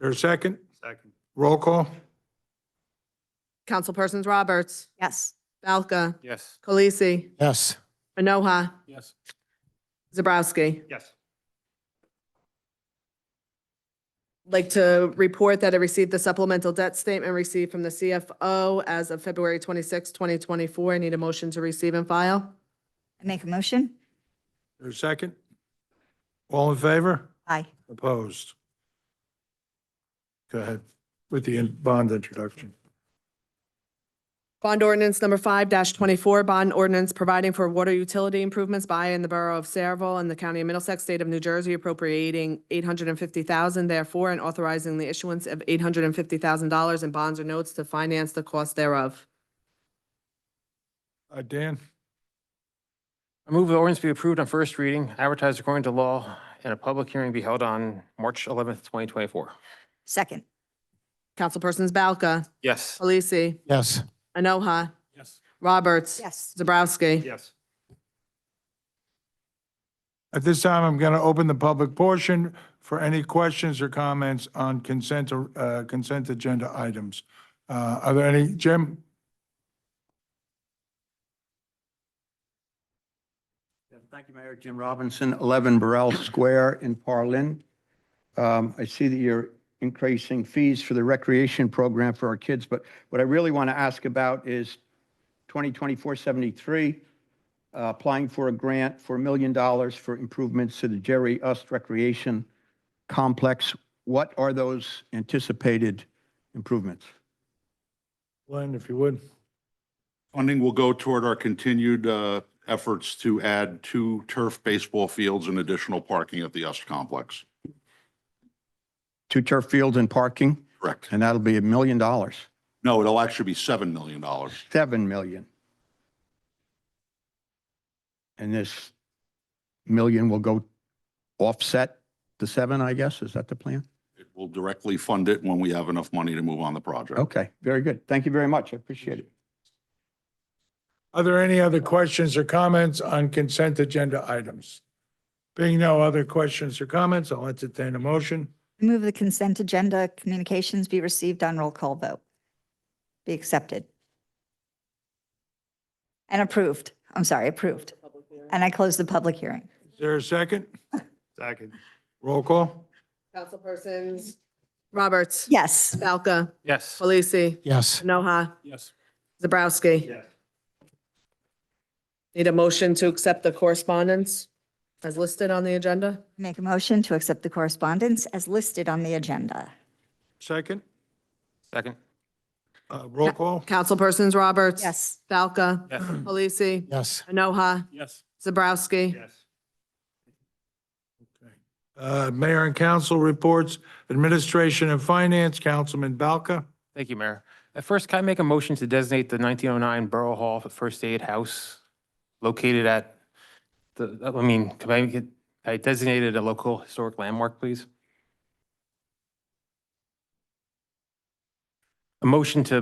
There a second? Second. Roll call? Councilpersons Roberts, Yes. Balca, Yes. Khaleesi, Yes. Enoha, Yes. Zabrowski. Yes. Like to report that I received the supplemental debt statement received from the CFO as of February 26, 2024. I need a motion to receive and file. I make a motion. There a second? All in favor? Aye. Opposed? Go ahead with the bond introduction. Bond ordinance number 5-24, bond ordinance providing for water utility improvements by and the borough of Saraville and the county of Middlesex, state of New Jersey, appropriating $850,000 therefore, and authorizing the issuance of $850,000 in bonds or notes to finance the cost thereof. Dan? I move the ordinance be approved on first reading, advertised according to law, and a public hearing be held on March 11th, 2024. Second. Councilpersons Balca, Yes. Khaleesi, Yes. Enoha, Yes. Roberts. Yes. Zabrowski. Yes. At this time, I'm going to open the public portion for any questions or comments on consent agenda items. Are there any, Jim? Thank you, Mayor. Jim Robinson, 11 Burrell Square in Parlin. I see that you're increasing fees for the recreation program for our kids, but what I really want to ask about is 2024-73, applying for a grant for $1 million for improvements to the Jerry Ust Recreation Complex. What are those anticipated improvements? Glenn, if you would. Funding will go toward our continued efforts to add 2 turf baseball fields and additional parking at the Ust Complex. 2 turf fields and parking, Correct. and that'll be $1 million. No, it'll actually be $7 million. $7 million. And this million will go offset the 7, I guess? Is that the plan? It will directly fund it when we have enough money to move on the project. Okay, very good. Thank you very much. I appreciate it. Are there any other questions or comments on consent agenda items? Being no other questions or comments, I'll entertain a motion. Move the consent agenda communications be received on roll call vote. Be accepted. And approved. I'm sorry, approved. And I close the public hearing. Is there a second? Second. Roll call? Councilpersons Roberts. Yes. Balca, Yes. Khaleesi, Yes. Enoha, Yes. Zabrowski. Yes. Need a motion to accept the correspondence as listed on the agenda? Make a motion to accept the correspondence as listed on the agenda. Second? Second. Roll call? Councilpersons Roberts. Yes. Balca, Yes. Khaleesi, Yes. Enoha, Yes. Zabrowski. Yes. Mayor and council reports, Administration and Finance, Councilman Balca. Thank you, Mayor. At first, can I make a motion to designate the 1909 Borough Hall First Aid House located at I designated a local historic landmark, please? A motion to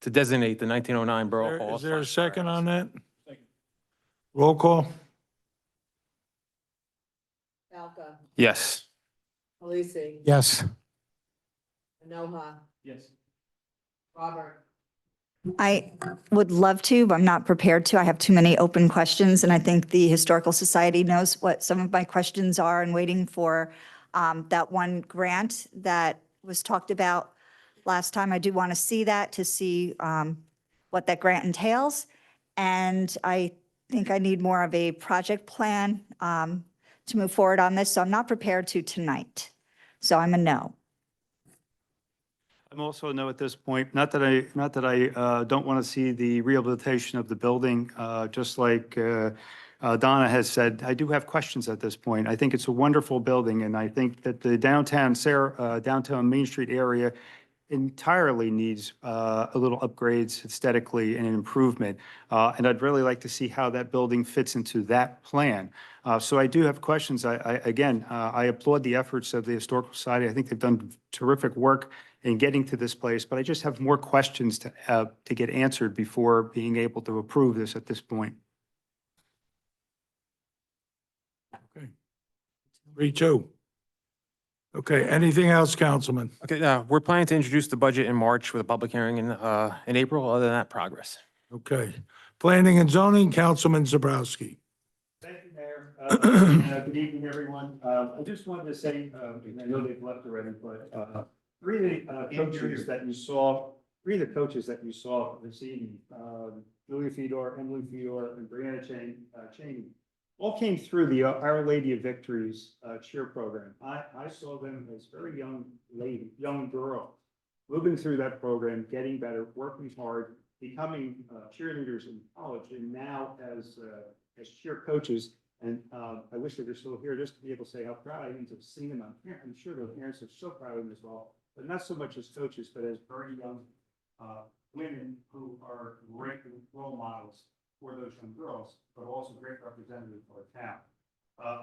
designate the 1909 Borough Hall. Is there a second on that? Roll call? Balca, Yes. Khaleesi, Yes. Enoha, Yes. Robert. I would love to, but I'm not prepared to. I have too many open questions, and I think the Historical Society knows what some of my questions are and waiting for that one grant that was talked about last time. I do want to see that to see what that grant entails. And I think I need more of a project plan to move forward on this. So I'm not prepared to tonight. So I'm a no. I'm also a no at this point. Not that I don't want to see the rehabilitation of the building, just like Donna has said, I do have questions at this point. I think it's a wonderful building, and I think that the downtown Main Street area entirely needs a little upgrades aesthetically and an improvement. And I'd really like to see how that building fits into that plan. So I do have questions. Again, I applaud the efforts of the Historical Society. I think they've done terrific work in getting to this place, but I just have more questions to get answered before being able to approve this at this point. Okay. 3-2. Okay, anything else, Councilman? Okay, we're planning to introduce the budget in March with a public hearing in April. Other than that, progress. Okay. Planning and Zoning, Councilman Zabrowski. Thank you, Mayor. Good evening, everyone. I just wanted to say, and I know they've left already, but three of the coaches that you saw this evening, Julia Fedor, Emily Fedor, and Brianna Cheney, all came through the Our Lady of Victories cheer program. I saw them as very young girls, moving through that program, getting better, working hard, becoming cheerleaders in college, and now as cheer coaches. And I wish they were still here just to be able to say how proud I am to have seen them. I'm sure their parents are so proud of them as well, but not so much as coaches, but as very young women who are great role models for those young girls, but also great representatives for our town.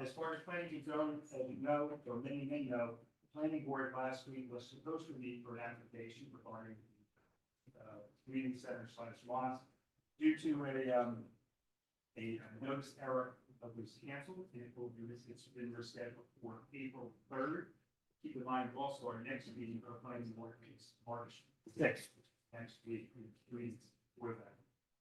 As far as planning and zoning, as you know, or many may know, the planning board last week was supposed to meet for an application regarding community center / Swans. Due to a notice error, it was canceled, and it's been rescheduled for April 3rd. Keep in mind also our next meeting for planning board is March 6th, next week, 3 weeks before that.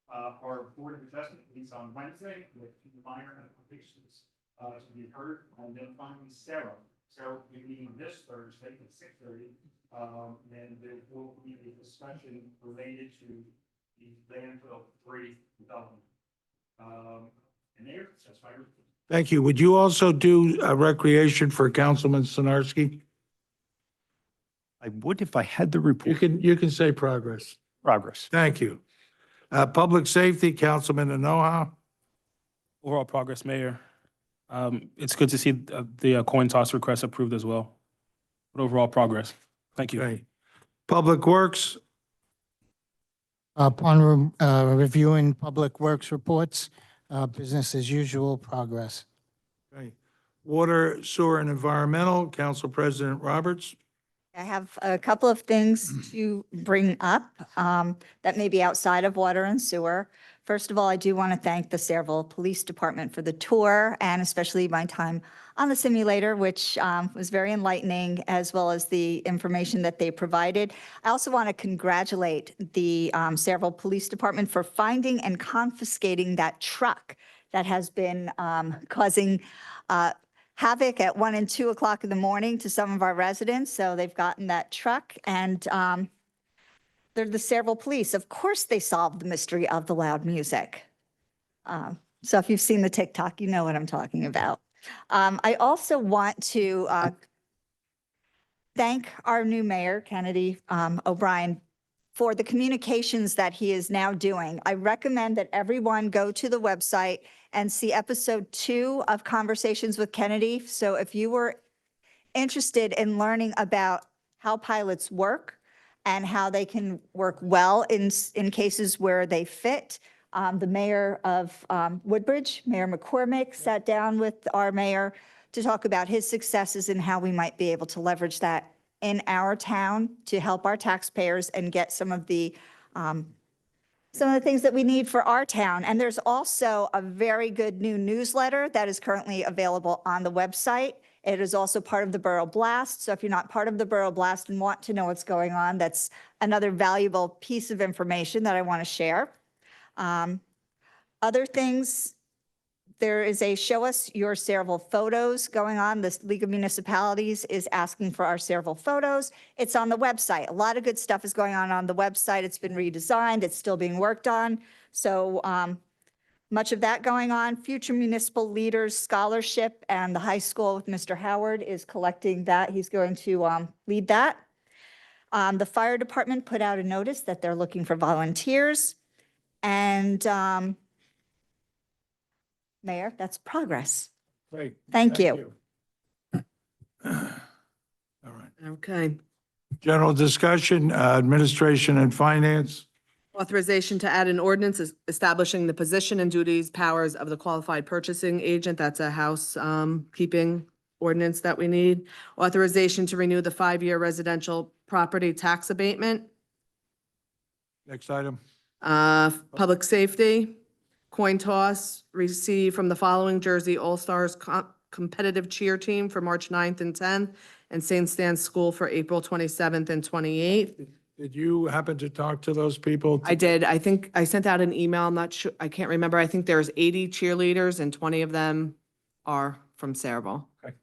Our Board of Adjustment meets on Wednesday with minor applications to be heard. And then finally, Sarah will be meeting this Thursday at 6:30. And there will be a discussion related to the landfill 3 development. And there, that's my report. Thank you. Would you also do recreation for Councilman Sinarski? I would if I had the report. You can say progress. Progress. Thank you. Public Safety, Councilman Anoha. Overall progress, Mayor. It's good to see the coin toss request approved as well. But overall progress. Thank you. Okay. Public Works, Upon reviewing Public Works reports, business as usual, progress. okay. Water, Sewer, and Environmental, Council President Roberts. I have a couple of things to bring up that may be outside of water and sewer. First of all, I do want to thank the Sayreville Police Department for the tour and especially my time on the simulator, which was very enlightening, as well as the information that they provided. I also want to congratulate the Sayreville Police Department for finding and confiscating that truck that has been causing havoc at 1 and 2 o'clock in the morning to some of our residents. So they've gotten that truck, and they're the Sayreville Police. Of course, they solved the mystery of the loud music. So if you've seen the TikTok, you know what I'm talking about. I also want to thank our new mayor, Kennedy O'Brien, for the communications that he is now doing. I recommend that everyone go to the website and see episode 2 of Conversations with Kennedy. So if you were interested in learning about how pilots work and how they can work well in cases where they fit, the mayor of Woodbridge, Mayor McCormick, sat down with our mayor to talk about his successes and how we might be able to leverage that in our town to help our taxpayers and get some of the things that we need for our town. And there's also a very good new newsletter that is currently available on the website. It is also part of the Borough Blast. So if you're not part of the Borough Blast and want to know what's going on, that's another valuable piece of information that I want to share. Other things, there is a Show Us Your Sayreville Photos going on. The League of Municipalities is asking for our Sayreville photos. It's on the website. A lot of good stuff is going on the website. It's been redesigned. It's still being worked on. So much of that going on. Future Municipal Leaders Scholarship and the high school with Mr. Howard is collecting that. He's going to lead that. The fire department put out a notice that they're looking for volunteers. And Mayor, that's progress. Great. Thank you. All right. Okay. General discussion, administration and finance. Authorization to add an ordinance establishing the position and duties, powers of the qualified purchasing agent. That's a housekeeping ordinance that we need. Authorization to renew the 5-year residential property tax abatement. Next item. Public safety, coin toss, receive from the following Jersey All-Stars competitive cheer team for March 9th and 10th, and St. Stan's School for April 27th and 28th. Did you happen to talk to those people? I did. I think I sent out an email. I'm not sure. I can't remember. I think there's 80 cheerleaders and 20 of them are from Saraville. Okay.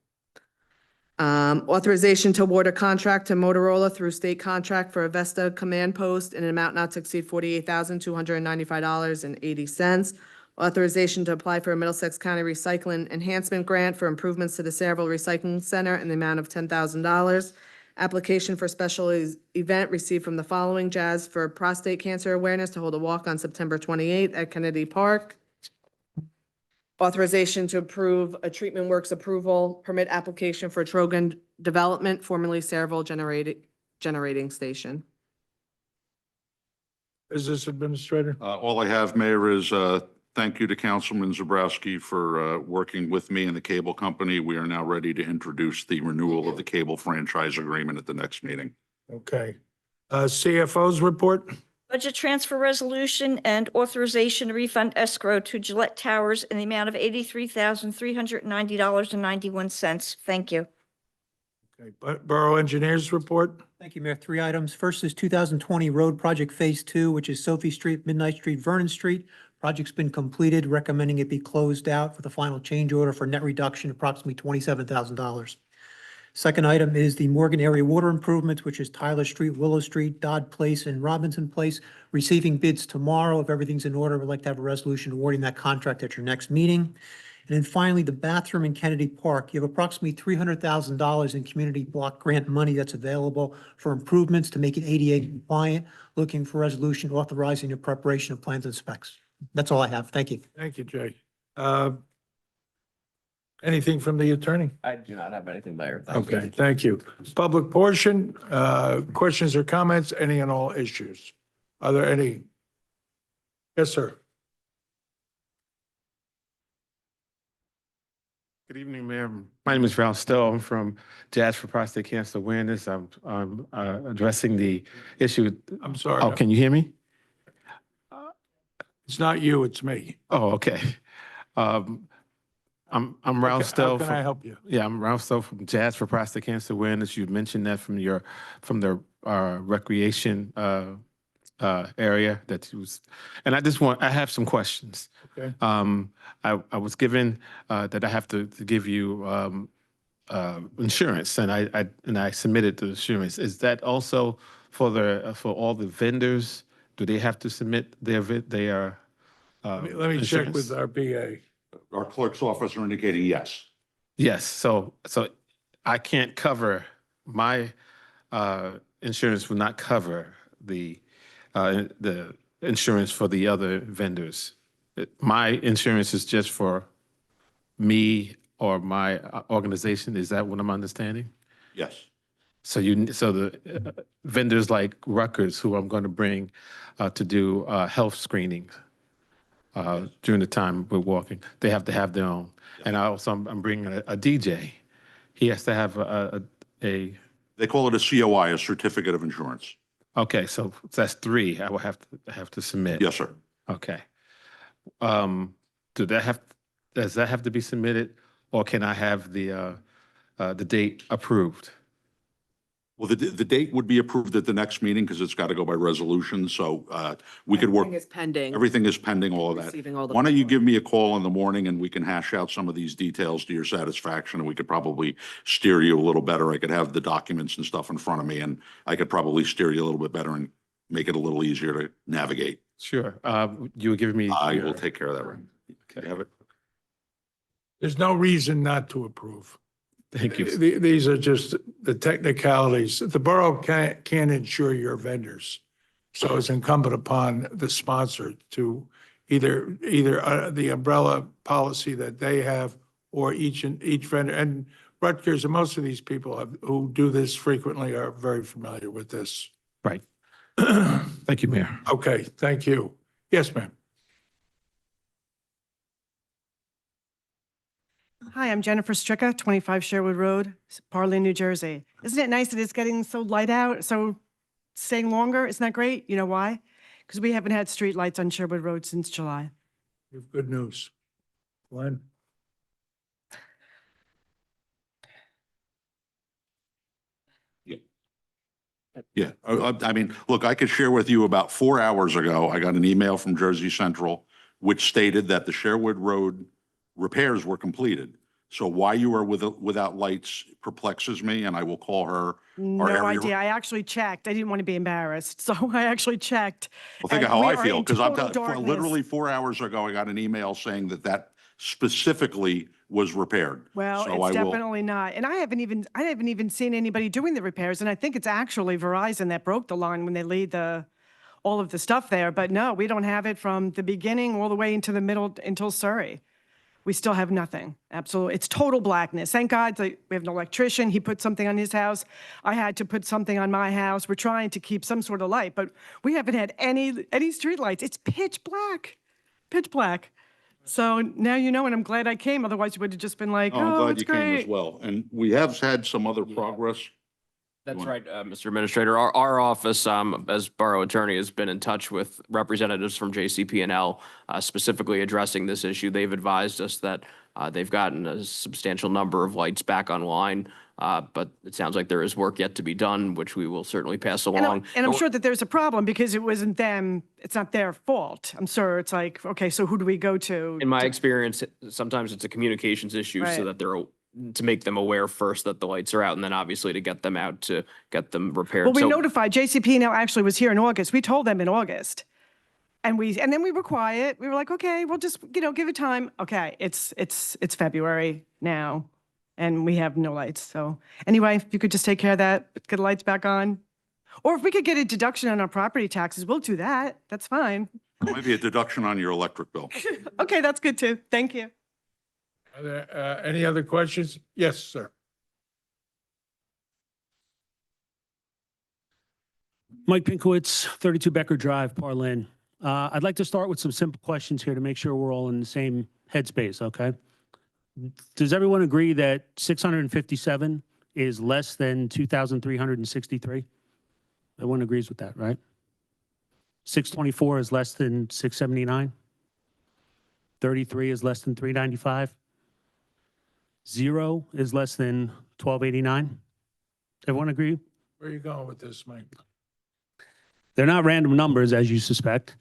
Authorization to award a contract to Motorola through state contract for a Vesta command post in an amount not to exceed $48,295.80. Authorization to apply for a Middlesex County Recycling Enhancement Grant for improvements to the Saraville Recycling Center in the amount of $10,000. Application for special event received from the following: Jazz for prostate cancer awareness to hold a walk on September 28th at Kennedy Park. Authorization to approve a Treatment Works approval permit application for Trogan Development, formerly Saraville Generating Station. Business Administrator. All I have, Mayor, is thank you to Councilman Zabrowski for working with me and the cable company. We are now ready to introduce the renewal of the cable franchise agreement at the next meeting. Okay. CFO's report. Budget transfer resolution and authorization to refund escrow to Gillette Towers in the amount of $83,390.91. Thank you. Okay. Borough Engineers report. Thank you, Mayor. 3 items. First is 2020 Road Project Phase 2, which is Sophie Street, Midnight Street, Vernon Street. Project's been completed, recommending it be closed out for the final change order for net reduction, approximately $27,000. Second item is the Morgan Area Water Improvements, which is Tyler Street, Willow Street, Dodd Place, and Robinson Place. Receiving bids tomorrow. If everything's in order, we'd like to have a resolution awarding that contract at your next meeting. And then finally, the bathroom in Kennedy Park. You have approximately $300,000 in community block grant money that's available for improvements to make it ADA compliant. Looking for resolution authorizing the preparation of plans and specs. That's all I have. Thank you. Thank you, Jay. Anything from the attorney? I do not have anything, Mayor. Okay, thank you. Public portion, questions or comments, any and all issues? Are there any? Yes, sir. Good evening, Mayor. My name is Ralph Stowe. I'm from Jazz for Prostate Cancer Awareness. I'm addressing the issue. I'm sorry. Oh, can you hear me? It's not you, it's me. Oh, okay. I'm Ralph Stowe. How can I help you? Yeah, I'm Ralph Stowe from Jazz for Prostate Cancer Awareness. You mentioned that from the recreation area that you was, and I have some questions. Okay. I was given that I have to give you insurance, and I submitted the insurance. Is that also for all the vendors? Do they have to submit their Let me check with our BA. Our clerk's office are indicating yes. Yes, so I can't cover, my insurance will not cover the insurance for the other vendors. My insurance is just for me or my organization. Is that what I'm understanding? Yes. So the vendors like Rutgers, who I'm going to bring to do health screenings during the time we're walking, they have to have their own. And I'm bringing a DJ. He has to have a. They call it a COI, a certificate of insurance. Okay, so that's 3. I will have to submit. Yes, sir. Okay. Does that have to be submitted, or can I have the date approved? Well, the date would be approved at the next meeting because it's got to go by resolution. So we could work. Everything is pending. Everything is pending, all of that. Receiving all the Why don't you give me a call in the morning and we can hash out some of these details to your satisfaction, and we could probably steer you a little better. I could have the documents and stuff in front of me, and I could probably steer you a little bit better and make it a little easier to navigate. Sure. You will give me. I will take care of that, right? Okay. You have it? There's no reason not to approve. Thank you. These are just the technicalities. The borough can't insure your vendors. So it's incumbent upon the sponsor to either the umbrella policy that they have or each vendor. And Rutgers and most of these people who do this frequently are very familiar with this. Right. Thank you, Mayor. Okay, thank you. Yes, ma'am. Hi, I'm Jennifer Stricka, 25 Sherwood Road, Parlin, New Jersey. Isn't it nice that it's getting so light out, so staying longer? Isn't that great? You know why? Because we haven't had street lights on Sherwood Road since July. You have good news. Glenn? Yeah, I mean, look, I could share with you about 4 hours ago, I got an email from Jersey Central, which stated that the Sherwood Road repairs were completed. So why you are without lights perplexes me, and I will call her. No idea. I actually checked. I didn't want to be embarrassed, so I actually checked. Well, think of and how we I are feel, in because I'm total darkness. literally 4 hours ago, I got an email saying that specifically was repaired. Well, So it's I will. definitely not. And I haven't even seen anybody doing the repairs. And I think it's actually Verizon that broke the line when they laid all of the stuff there. But no, we don't have it from the beginning all the way into the middle until Surrey. We still have nothing. Absolutely. It's total blackness. Thank God that we have an electrician. He put something on his house. I had to put something on my house. We're trying to keep some sort of light, but we haven't had any street lights. It's pitch black, pitch black. So now you know, and I'm glad I came. Otherwise, you would have just been like, I'm oh, glad it's you came as great. well. And we have had some other progress. That's right, Mr. Administrator. Our office, as Borough Attorney, has been in touch with representatives from JCP&L, specifically addressing this issue. They've advised us that they've gotten a substantial number of lights back online, but it sounds like there is work yet to be done, which we will certainly pass along. And I'm sure that there's a problem because it wasn't them. It's not their fault. I'm sure it's like, okay, so who do we go to? In my experience, sometimes it's a communications issue, so Right. that to make them aware first that the lights are out, and then obviously to get them out to get them repaired. Well, we So- notified JCP now actually was here in August. We told them in August. And then we were quiet. We were like, okay, we'll just, give it time. Okay, it's February now and we have no lights. So anyway, if you could just take care of that, get the lights back on. Or if we could get a deduction on our property taxes, we'll do that. That's fine. Maybe a deduction on your electric bill. Okay, that's good too. Thank you. Are there any other questions? Yes, sir. Mike Pinkowitz, 32 Becker Drive, Parlin. I'd like to start with some simple questions here to make sure we're all in the same headspace, okay? Does everyone agree that 657 is less than 2,363? Everyone agrees with that, right? 624 is less than 679? 33 is less than 395? 0 is less than 1289? Everyone agree? Where are you going with this, Mike? They're not random numbers, as you suspect.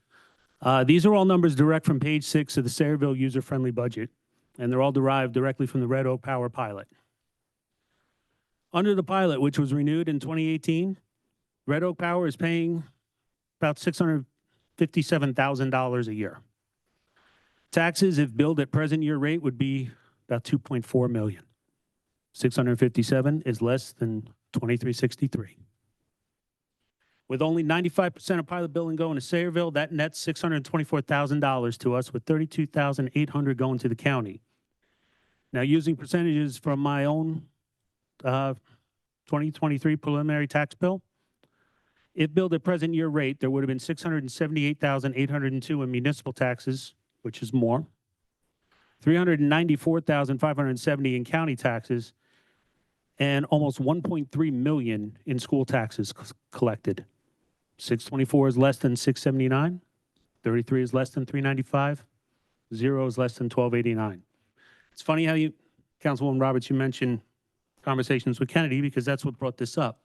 These are all numbers direct from page 6 of the Sayreville user-friendly budget, and they're all derived directly from the Red Oak Power pilot. Under the pilot, which was renewed in 2018, Red Oak Power is paying about $657,000 a year. Taxes, if billed at present year rate, would be about 2.4 million. 657 is less than 2363. With only 95% of pilot billing going to Sayreville, that nets $624,000 to us, with $32,800 going to the county. Now, using percentages from my own 2023 preliminary tax bill, if billed at present year rate, there would have been $678,802 in municipal taxes, which is more, $394,570 in county taxes, and almost 1.3 million in school taxes collected. 624 is less than 679. 33 is less than 395. 0 is less than 1289. It's funny how Councilwoman Roberts, you mentioned conversations with Kennedy, because that's what brought this up.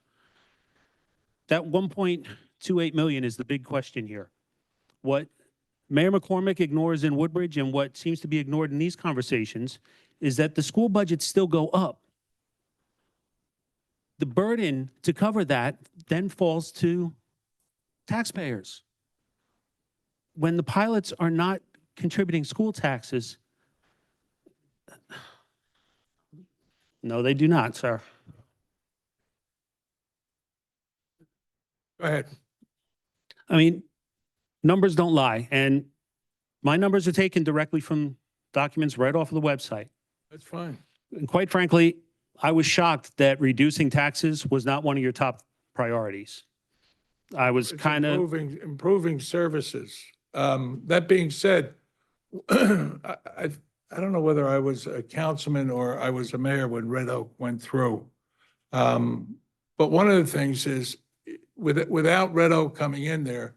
That 1.28 million is the big question here. What Mayor McCormick ignores in Woodbridge and what seems to be ignored in these conversations is that the school budgets still go up. The burden to cover that then falls to taxpayers. When the pilots are not contributing school taxes, no, they do not, sir. Go ahead. I mean, numbers don't lie. And My numbers are taken directly from documents right off of the website. That's fine. And quite frankly, I was shocked that reducing taxes was not one of your top priorities. I was It's kind of, improving services. That being said, I don't know whether I was a councilman or I was a mayor when Red Oak went through. But one of the things is, without Red Oak coming in there,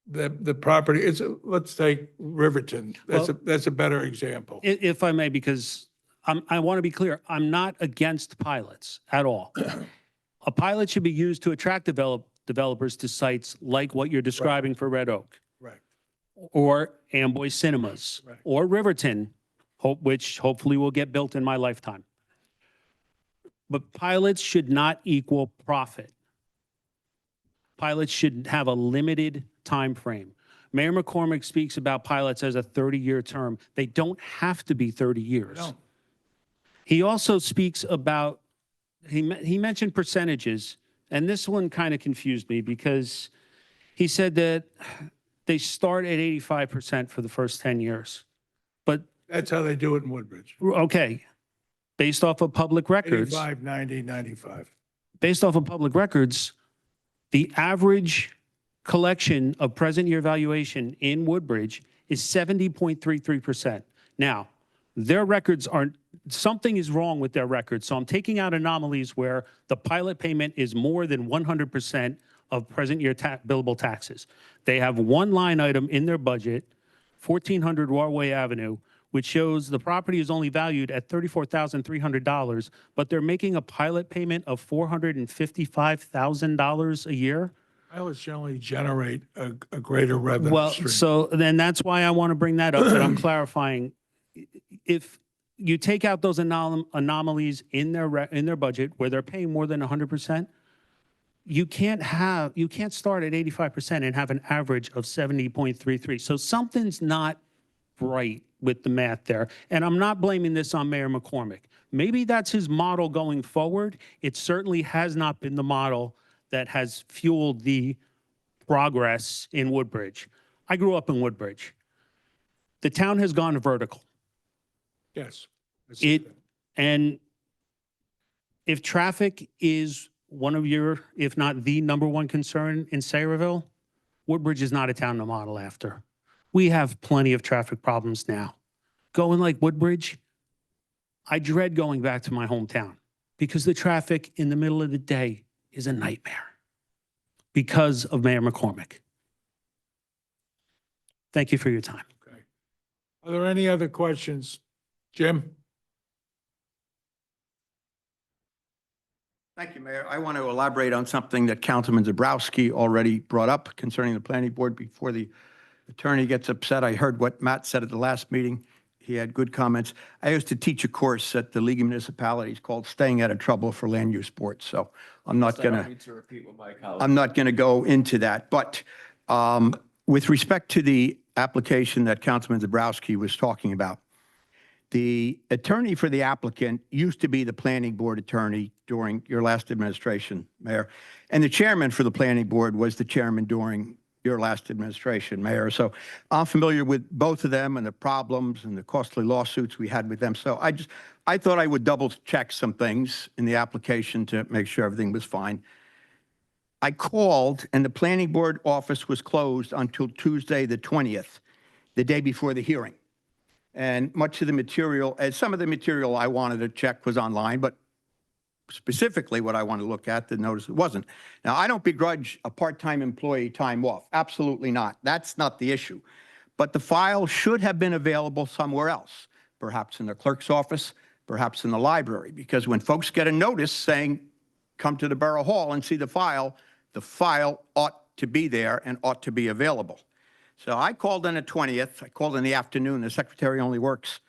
the property, let's take Riverton. That's a better example. if I may, because I want to be clear, I'm not against pilots at all. A pilot should be used to attract developers to sites like what you're describing for Red Oak. Right. Or Amboy Cinemas, Right. or Riverton, which hopefully will get built in my lifetime. But pilots should not equal profit. Pilots should have a limited time frame. Mayor McCormick speaks about pilots as a 30-year term. They don't have to be 30 years. No. He also speaks about, he mentioned percentages, and this one kind of confused me because he said that they start at 85% for the first 10 years. But, That's how they do it in Woodbridge. okay, based off of public records, 85, 90, 95. based off of public records, the average collection of present year valuation in Woodbridge is 70.33%. Now, their records aren't, something is wrong with their records. So I'm taking out anomalies where the pilot payment is more than 100% of present year billable taxes. They have one line item in their budget, 1400 Warway Avenue, which shows the property is only valued at $34,300, but they're making a pilot payment of $455,000 a year. Pilots generally generate a greater revenue Well, stream. so then that's why I want to bring that up, that I'm clarifying. If you take out those anomalies in their budget where they're paying more than 100%, you can't start at 85% and have an average of 70.33. So something's not right with the math there. And I'm not blaming this on Mayor McCormick. Maybe that's his model going forward. It certainly has not been the model that has fueled the progress in Woodbridge. I grew up in Woodbridge. The town has gone vertical. Yes. And if traffic is one of your, if not the number one concern in Sayreville, Woodbridge is not a town to model after. We have plenty of traffic problems now. Going like Woodbridge, I dread going back to my hometown because the traffic in the middle of the day is a nightmare because of Mayor McCormick. Thank you for your time. Okay. Are there any other questions? Jim? Thank you, Mayor. I want to elaborate on something that Councilman Zabrowski already brought up concerning the planning board before the attorney gets upset. I heard what Matt said at the last meeting. He had good comments. I used to teach a course at the League of Municipalities called Staying Out of Trouble for Land Use Boards. So I'm not going to go into that. But with respect to the application that Councilman Zabrowski was talking about, the attorney for the applicant used to be the planning board attorney during your last administration, Mayor. And the chairman for the planning board was the chairman during your last administration, Mayor. So I'm familiar with both of them and the problems and the costly lawsuits we had with them. So I thought I would double check some things in the application to make sure everything was fine. I called and the planning board office was closed until Tuesday, the 20th, the day before the hearing. And much of the material, and some of the material I wanted to check was online, but specifically what I want to look at, the notice it wasn't. Now, I don't begrudge a part-time employee time off. Absolutely not. That's not the issue. But the file should have been available somewhere else, perhaps in the clerk's office, perhaps in the library, because when folks get a notice saying, come to the Borough Hall and see the file ought to be there and ought to be available. So I called on the 20th. I called in the afternoon. The secretary only works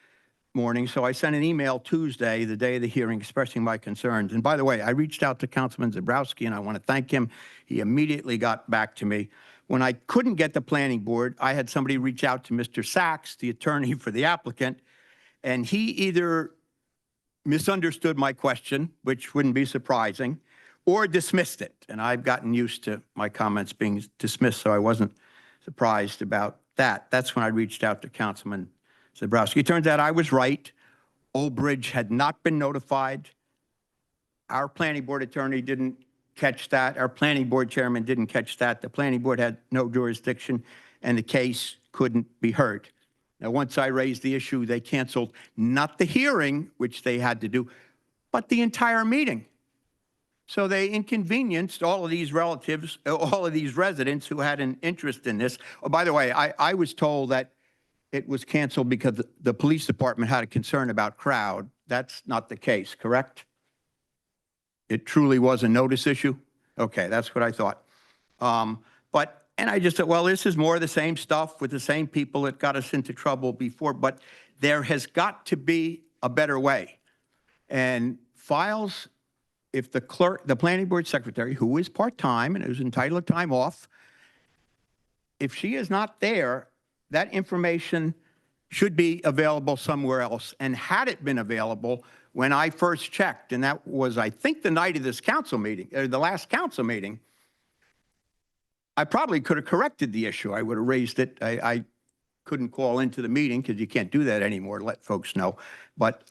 morning. So I sent an email Tuesday, the day of the hearing, expressing my concerns. And by the way, I reached out to Councilman Zabrowski, and I want to thank him. He immediately got back to me. When I couldn't get the planning board, I had somebody reach out to Mr. Sachs, the attorney for the applicant, and he either misunderstood my question, which wouldn't be surprising, or dismissed it. And I've gotten used to my comments being dismissed, so I wasn't surprised about that. That's when I reached out to Councilman Zabrowski. It turns out I was right. Old Bridge had not been notified. Our planning board attorney didn't catch that. Our planning board chairman didn't catch that. The planning board had no jurisdiction, and the case couldn't be heard. Now, once I raised the issue, they canceled not the hearing, which they had to do, but the entire meeting. So they inconvenienced all of these relatives, all of these residents who had an interest in this. Oh, by the way, I was told that it was canceled because the police department had a concern about crowd. That's not the case, correct? It truly was a notice issue? Okay, that's what I thought. And I just thought, well, this is more of the same stuff with the same people that got us into trouble before, but there has got to be a better way. And files, if the clerk, the planning board secretary, who is part-time and is entitled to time off, if she is not there, that information should be available somewhere else. And had it been available when I first checked, and that was, I think, the night of this council meeting, or the last council meeting, I probably could have corrected the issue. I would have raised it. I couldn't call into the meeting because you can't do that anymore, let folks know. But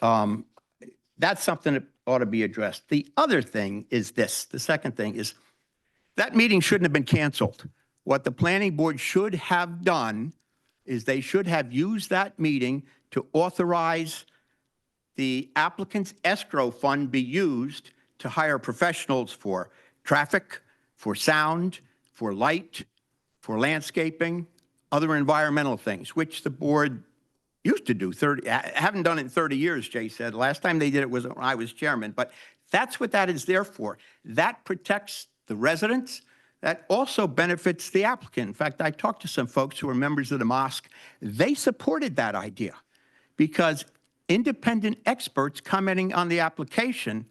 that's something that ought to be addressed. The other thing is this. The second thing is that meeting shouldn't have been canceled. What the planning board should have done is they should have used that meeting to authorize the applicant's escrow fund be used to hire professionals for traffic, for sound, for light, for landscaping, other environmental things, which the board used to do. Haven't done it in 30 years, Jay said. Last time they did it was when I was chairman, but that's what that is there for. That protects the residents. That also benefits the applicant. In fact, I talked to some folks who are members of the mosque. They supported that idea because independent experts commenting on the application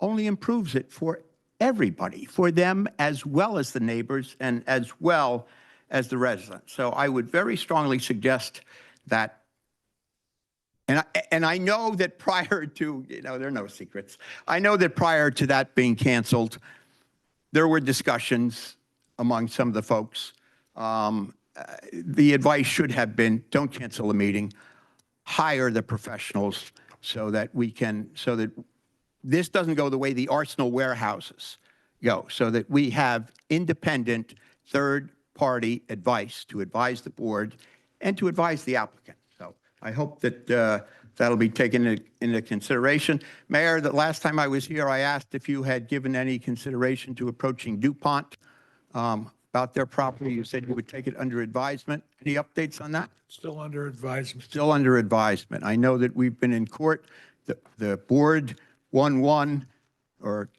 only improves it for everybody, for them as well as the neighbors and as well as the residents. So I would very strongly suggest that, and I know that prior to, there are no secrets. I know that prior to that being canceled, there were discussions among some of the folks. The advice should have been, don't cancel the meeting, hire the professionals so that this doesn't go the way the Arsenal warehouses go, so that we have independent third-party advice to advise the board and to advise the applicant. So I hope that that'll be taken into consideration. Mayor, the last time I was here, I asked if you had given any consideration to approaching DuPont about their property. You said you would take it under advisement. Any updates on that? Still under advisement. Still under advisement. I know that we've been in court. The board won one, or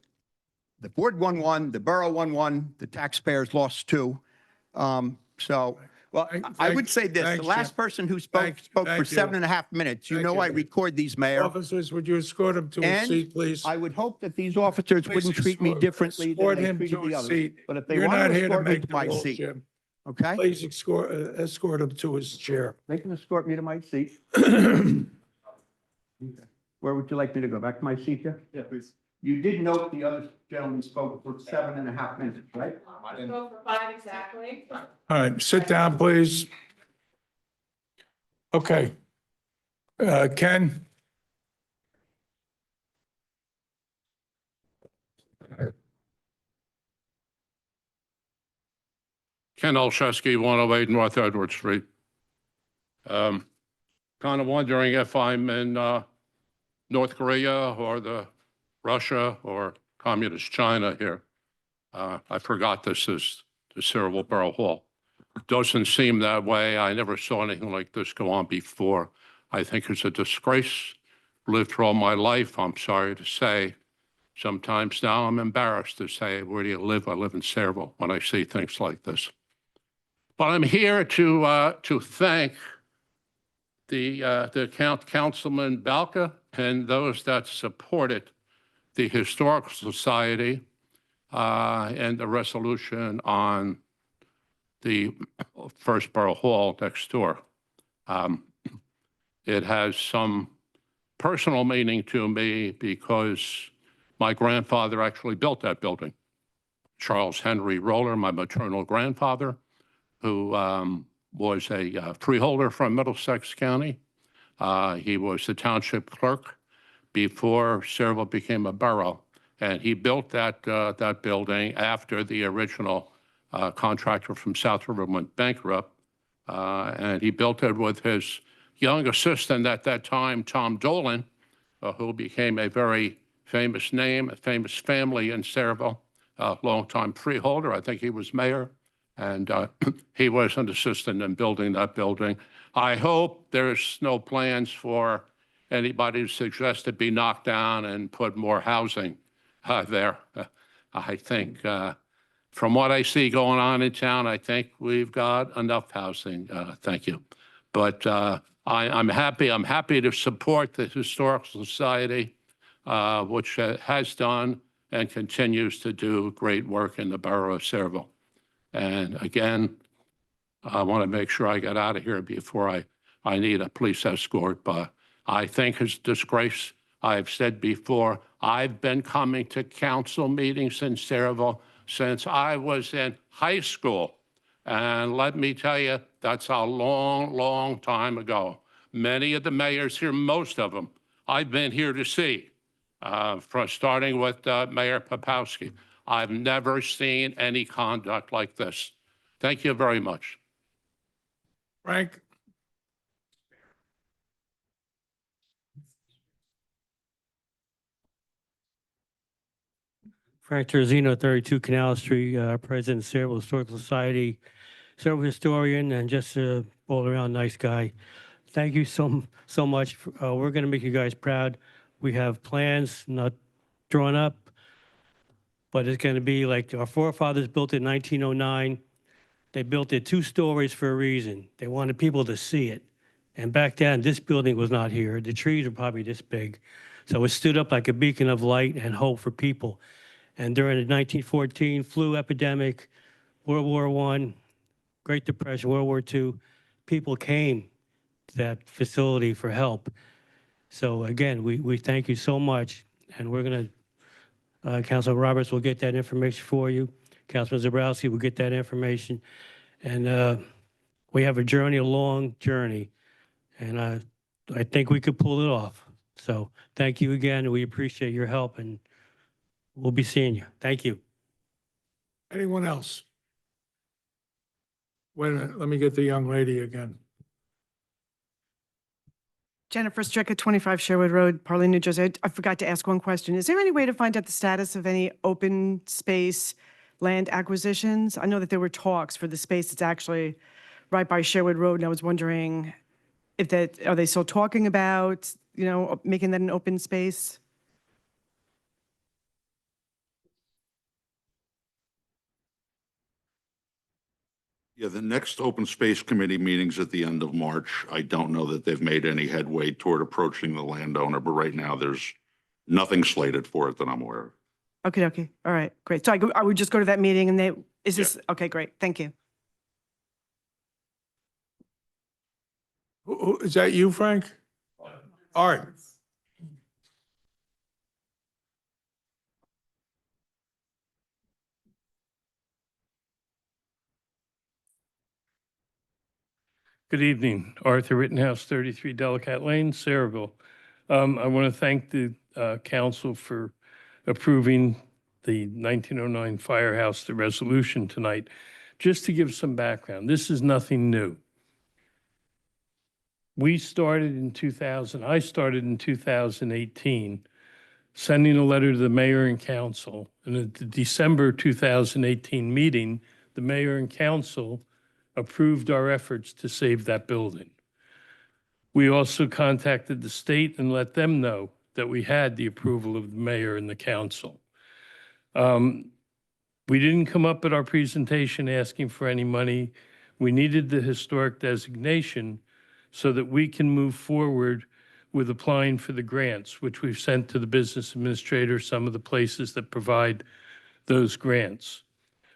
the board won one, the borough won one, the taxpayers lost two. Well, I would say this, the last person who spoke for 7.5 minutes, I record these, Mayor. Officers, would you escort him to his seat, please? I would hope that these officers wouldn't treat me differently than Escort they him treated to the his others. seat. But if they You're want not to here to escort me make to the my rules, seat, Jim. okay? Please escort him to his chair. They can escort me to my seat. Where would you like me to go? Back to my seat here? Yeah, please. You did note the other gentleman spoke for 7.5 minutes, right? Go for 5 exactly. All right, sit down, please. Okay. Ken? Ken Olszewski, 108 North Edward Street. Kind of wondering if I'm in North Korea or Russia or Communist China here. I forgot this is the Cerebral Borough Hall. Doesn't seem that way. I never saw anything like this go on before. I think it's a disgrace. Lived through all my life, I'm sorry to say. Sometimes now I'm embarrassed to say, where do you live? I live in Cerebral when I see things like this. But I'm here to thank the Councilman Balka and those that supported the Historical Society and the resolution on the First Borough Hall next door. It has some personal meaning to me because my grandfather actually built that building. Charles Henry Roller, my maternal grandfather, who was a freeholder from Middlesex County. He was the township clerk before Sayreville became a borough. And he built that building after the original contractor from South River went bankrupt. And he built it with his young assistant at that time, Tom Dolan, who became a very famous name, a famous family in Sayreville, a longtime freeholder. I think he was mayor. And he was an assistant in building that building. I hope there's no plans for anybody to suggest it be knocked down and put more housing there. I think from what I see going on in town, I think we've got enough housing. Thank you. But I'm happy to support the Historical Society, which has done and continues to do great work in the borough of Sayreville. And again, I want to make sure I get out of here before I need a police escort. But I think it's a disgrace. I've said before, I've been coming to council meetings in Sayreville since I was in high school. And let me tell you, that's a long, long time ago. Many of the mayors here, most of them, I've been here to see, from starting with Mayor Popowski. I've never seen any conduct like this. Thank you very much. Frank? Frank Terzino, 32 Canal Street, President of Sayreville Historical Society, Sayreville historian, and just a all-around nice guy. Thank you so much. We're going to make you guys proud. We have plans not drawn up, but it's going to be like our forefathers built it in 1909. They built it 2 stories for a reason. They wanted people to see it. And back then, this building was not here. The trees were probably this big. So it stood up like a beacon of light and hope for people. And during the 1914 flu epidemic, World War I, Great Depression, World War II, people came to that facility for help. So again, we thank you so much. And we're going to, Councilor Roberts will get that information for you. Councilman Zabrowski will get that information. And we have a long journey. And I think we could pull it off. So thank you again. We appreciate your help, and we'll be seeing you. Thank you. Anyone else? Wait a minute, let me get the young lady again. Jennifer Stricker, 25 Sherwood Road, Parley, New Jersey. I forgot to ask one question. Is there any way to find out the status of any open space land acquisitions? I know that there were talks for the space that's actually right by Sherwood Road, and I was wondering if are they still talking about, making that an open space? Yeah, the next open space committee meeting's at the end of March. I don't know that they've made any headway toward approaching the landowner, but right now there's nothing slated for it that I'm aware of. Okay. All right, great. So I would just go to that meeting and okay, great. Thank you. Is that you, Frank? All right. Good evening, Arthur Rittenhouse, 33 Delacat Lane, Sayreville. I want to thank the council for approving the 1909 firehouse, the resolution tonight. Just to give some background, this is nothing new. I started in 2018, sending a letter to the mayor and council. And at the December 2018 meeting, the mayor and council approved our efforts to save that building. We also contacted the state and let them know that we had the approval of the mayor and the council. We didn't come up at our presentation asking for any money. We needed the historic designation so that we can move forward with applying for the grants, which we've sent to the business administrator, some of the places that provide those grants.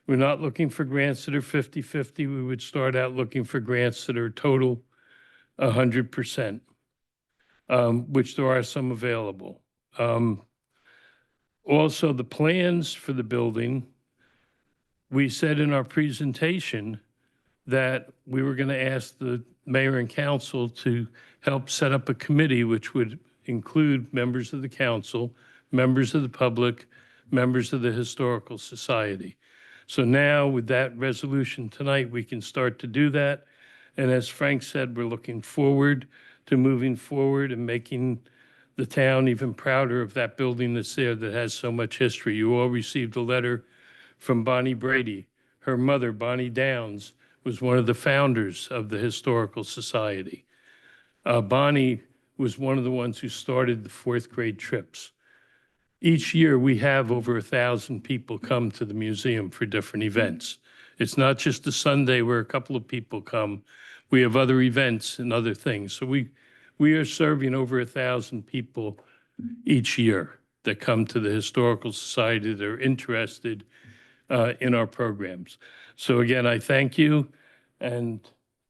We're not looking for grants that are 50-50. We would start out looking for grants that are total 100%, which there are some available. Also, the plans for the building, we said in our presentation that we were going to ask the mayor and council to help set up a committee which would include members of the council, members of the public, members of the Historical Society. So now with that resolution tonight, we can start to do that. And as Frank said, we're looking forward to moving forward and making the town even prouder of that building that's there that has so much history. You all received a letter from Bonnie Brady. Her mother, Bonnie Downs, was one of the founders of the Historical Society. Bonnie was one of the ones who started the fourth grade trips. Each year, we have over 1,000 people come to the museum for different events. It's not just a Sunday where a couple of people come. We have other events and other things. So we are serving over 1,000 people each year that come to the Historical Society that are interested in our programs. So again, I thank you, and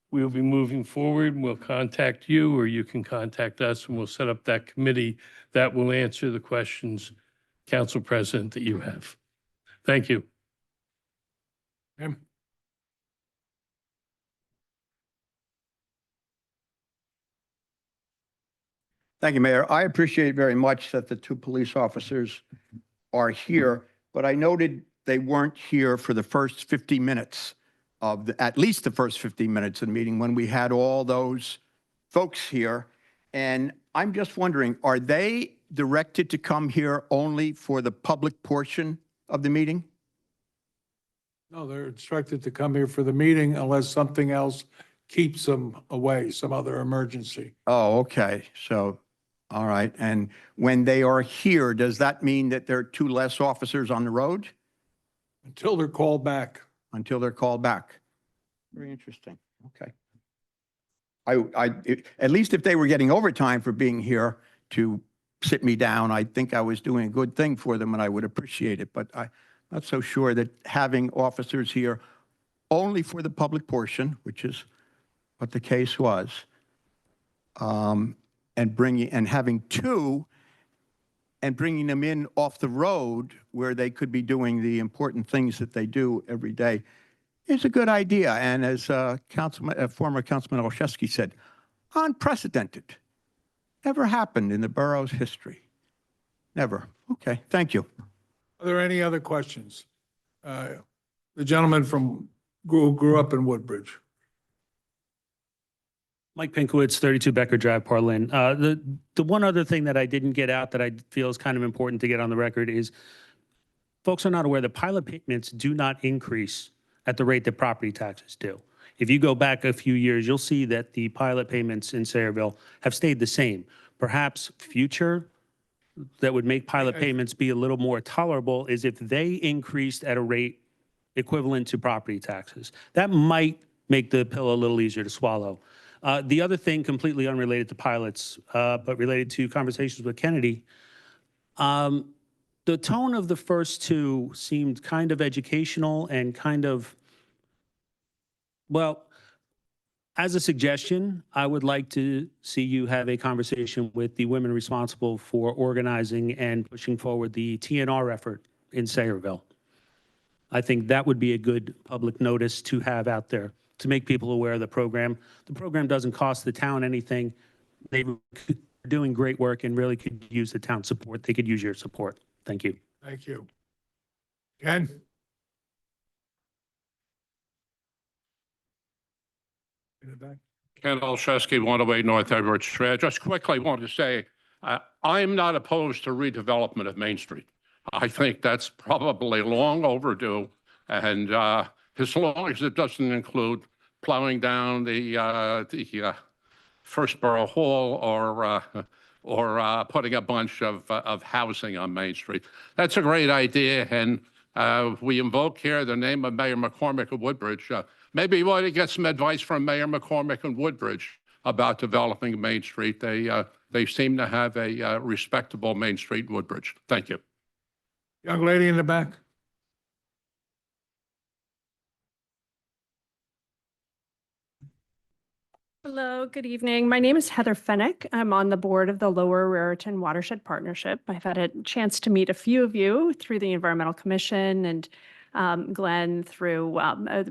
we'll be moving forward. We'll contact you, or you can contact us, and we'll set up that committee that will answer the questions, Council President, that you have. Thank you. Tim? Thank you, Mayor. I appreciate very much that the two police officers are here, but I noted they weren't here for the first 50 minutes of at least the first 15 minutes of the meeting when we had all those folks here. And I'm just wondering, are they directed to come here only for the public portion of the meeting? No, they're instructed to come here for the meeting unless something else keeps them away, some other emergency. Oh, okay. So, all right. And when they are here, does that mean that there are two less officers on the road? Until they're called back. Until they're called back. Very interesting. Okay. At least if they were getting overtime for being here to sit me down, I think I was doing a good thing for them and I would appreciate it. But I'm not so sure that having officers here only for the public portion, which is what the case was, and having two and bringing them in off the road where they could be doing the important things that they do every day is a good idea. And as former Councilman Olszewski said, unprecedented. Never happened in the borough's history. Never. Okay, thank you. Are there any other questions? The gentleman who grew up in Woodbridge. Mike Pinkowitz, 32 Becker Drive, Parlin. The one other thing that I didn't get out that I feel is kind of important to get on the record is folks are not aware that pilot payments do not increase at the rate that property taxes do. If you go back a few years, you'll see that the pilot payments in Sayreville have stayed the same. Perhaps future that would make pilot payments be a little more tolerable is if they increased at a rate equivalent to property taxes. That might make the pill a little easier to swallow. The other thing, completely unrelated to pilots, but related to conversations with Kennedy, the tone of the first two seemed kind of educational and kind of, well, as a suggestion, I would like to see you have a conversation with the women responsible for organizing and pushing forward the TNR effort in Sayreville. I think that would be a good public notice to have out there to make people aware of the program. The program doesn't cost the town anything. They're doing great work and really could use the town support. They could use your support. Thank you. Thank you. Ken? In the back. Ken Olszewski, 108 North Edwards Street. I just quickly want to say, I'm not opposed to redevelopment of Main Street. I think that's probably long overdue. And as long as it doesn't include plowing down the First Borough Hall or putting a bunch of housing on Main Street. That's a great idea. And we invoke here the name of Mayor McCormick of Woodbridge. Maybe you want to get some advice from Mayor McCormick in Woodbridge about developing Main Street. They seem to have a respectable Main Street in Woodbridge. Thank you. Young lady in the back. Hello, good evening. My name is Heather Fennick. I'm on the board of the Lower Raritan Watershed Partnership. I've had a chance to meet a few of you through the Environmental Commission and Glenn through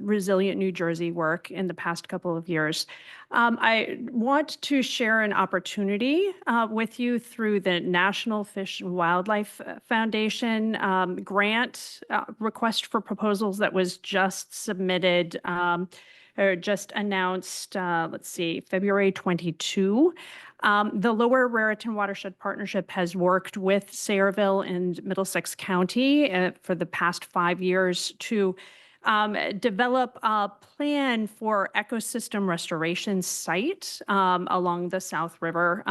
Resilient New Jersey work in the past couple of years. I want to share an opportunity with you through the National Fish and Wildlife Foundation grant request for proposals that was just submitted or just announced, let's see, February 22. The Lower Raritan Watershed Partnership has worked with Sayreville and Middlesex County for the past 5 years to develop a plan for ecosystem restoration site along the South River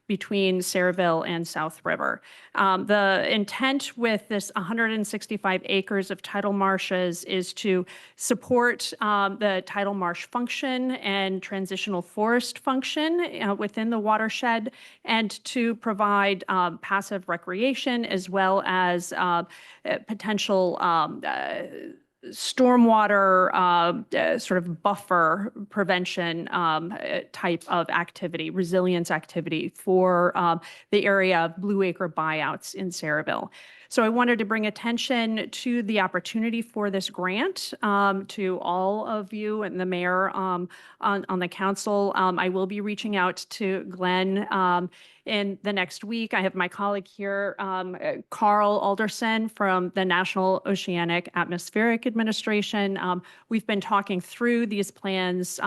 between Sayreville and South River. The intent with this 165 acres of tidal marshes is to support the tidal marsh function and transitional forest function within the watershed, and to provide passive recreation as well as potential stormwater sort of buffer prevention type of activity, resilience activity for the area of Blue Acre buyouts in Sayreville. So I wanted to bring attention to the opportunity for this grant to all of you and the mayor on the council. I will be reaching out to Glenn in the next week. I have my colleague here, Carl Alderson from the National Oceanic Atmospheric Administration. We've been talking through these plans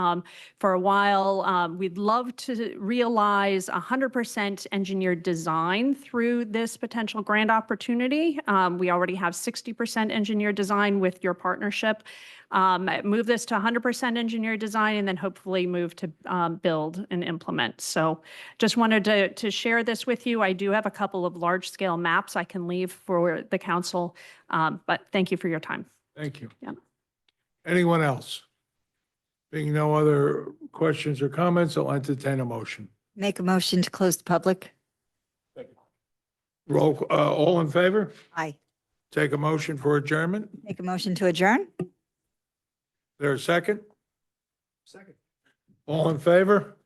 for a while. We'd love to realize 100% engineered design through this potential grant opportunity. We already have 60% engineered design with your partnership. Move this to 100% engineered design, and then hopefully move to build and implement. So just wanted to share this with you. I do have a couple of large-scale maps I can leave for the council, but thank you for your time. Thank you. Yeah. Anyone else? Being no other questions or comments, I'll entertain a motion. Make a motion to close the public. Roll, all in favor? Aye. Take a motion for adjournment. Make a motion to adjourn. There a second? Second. All in favor?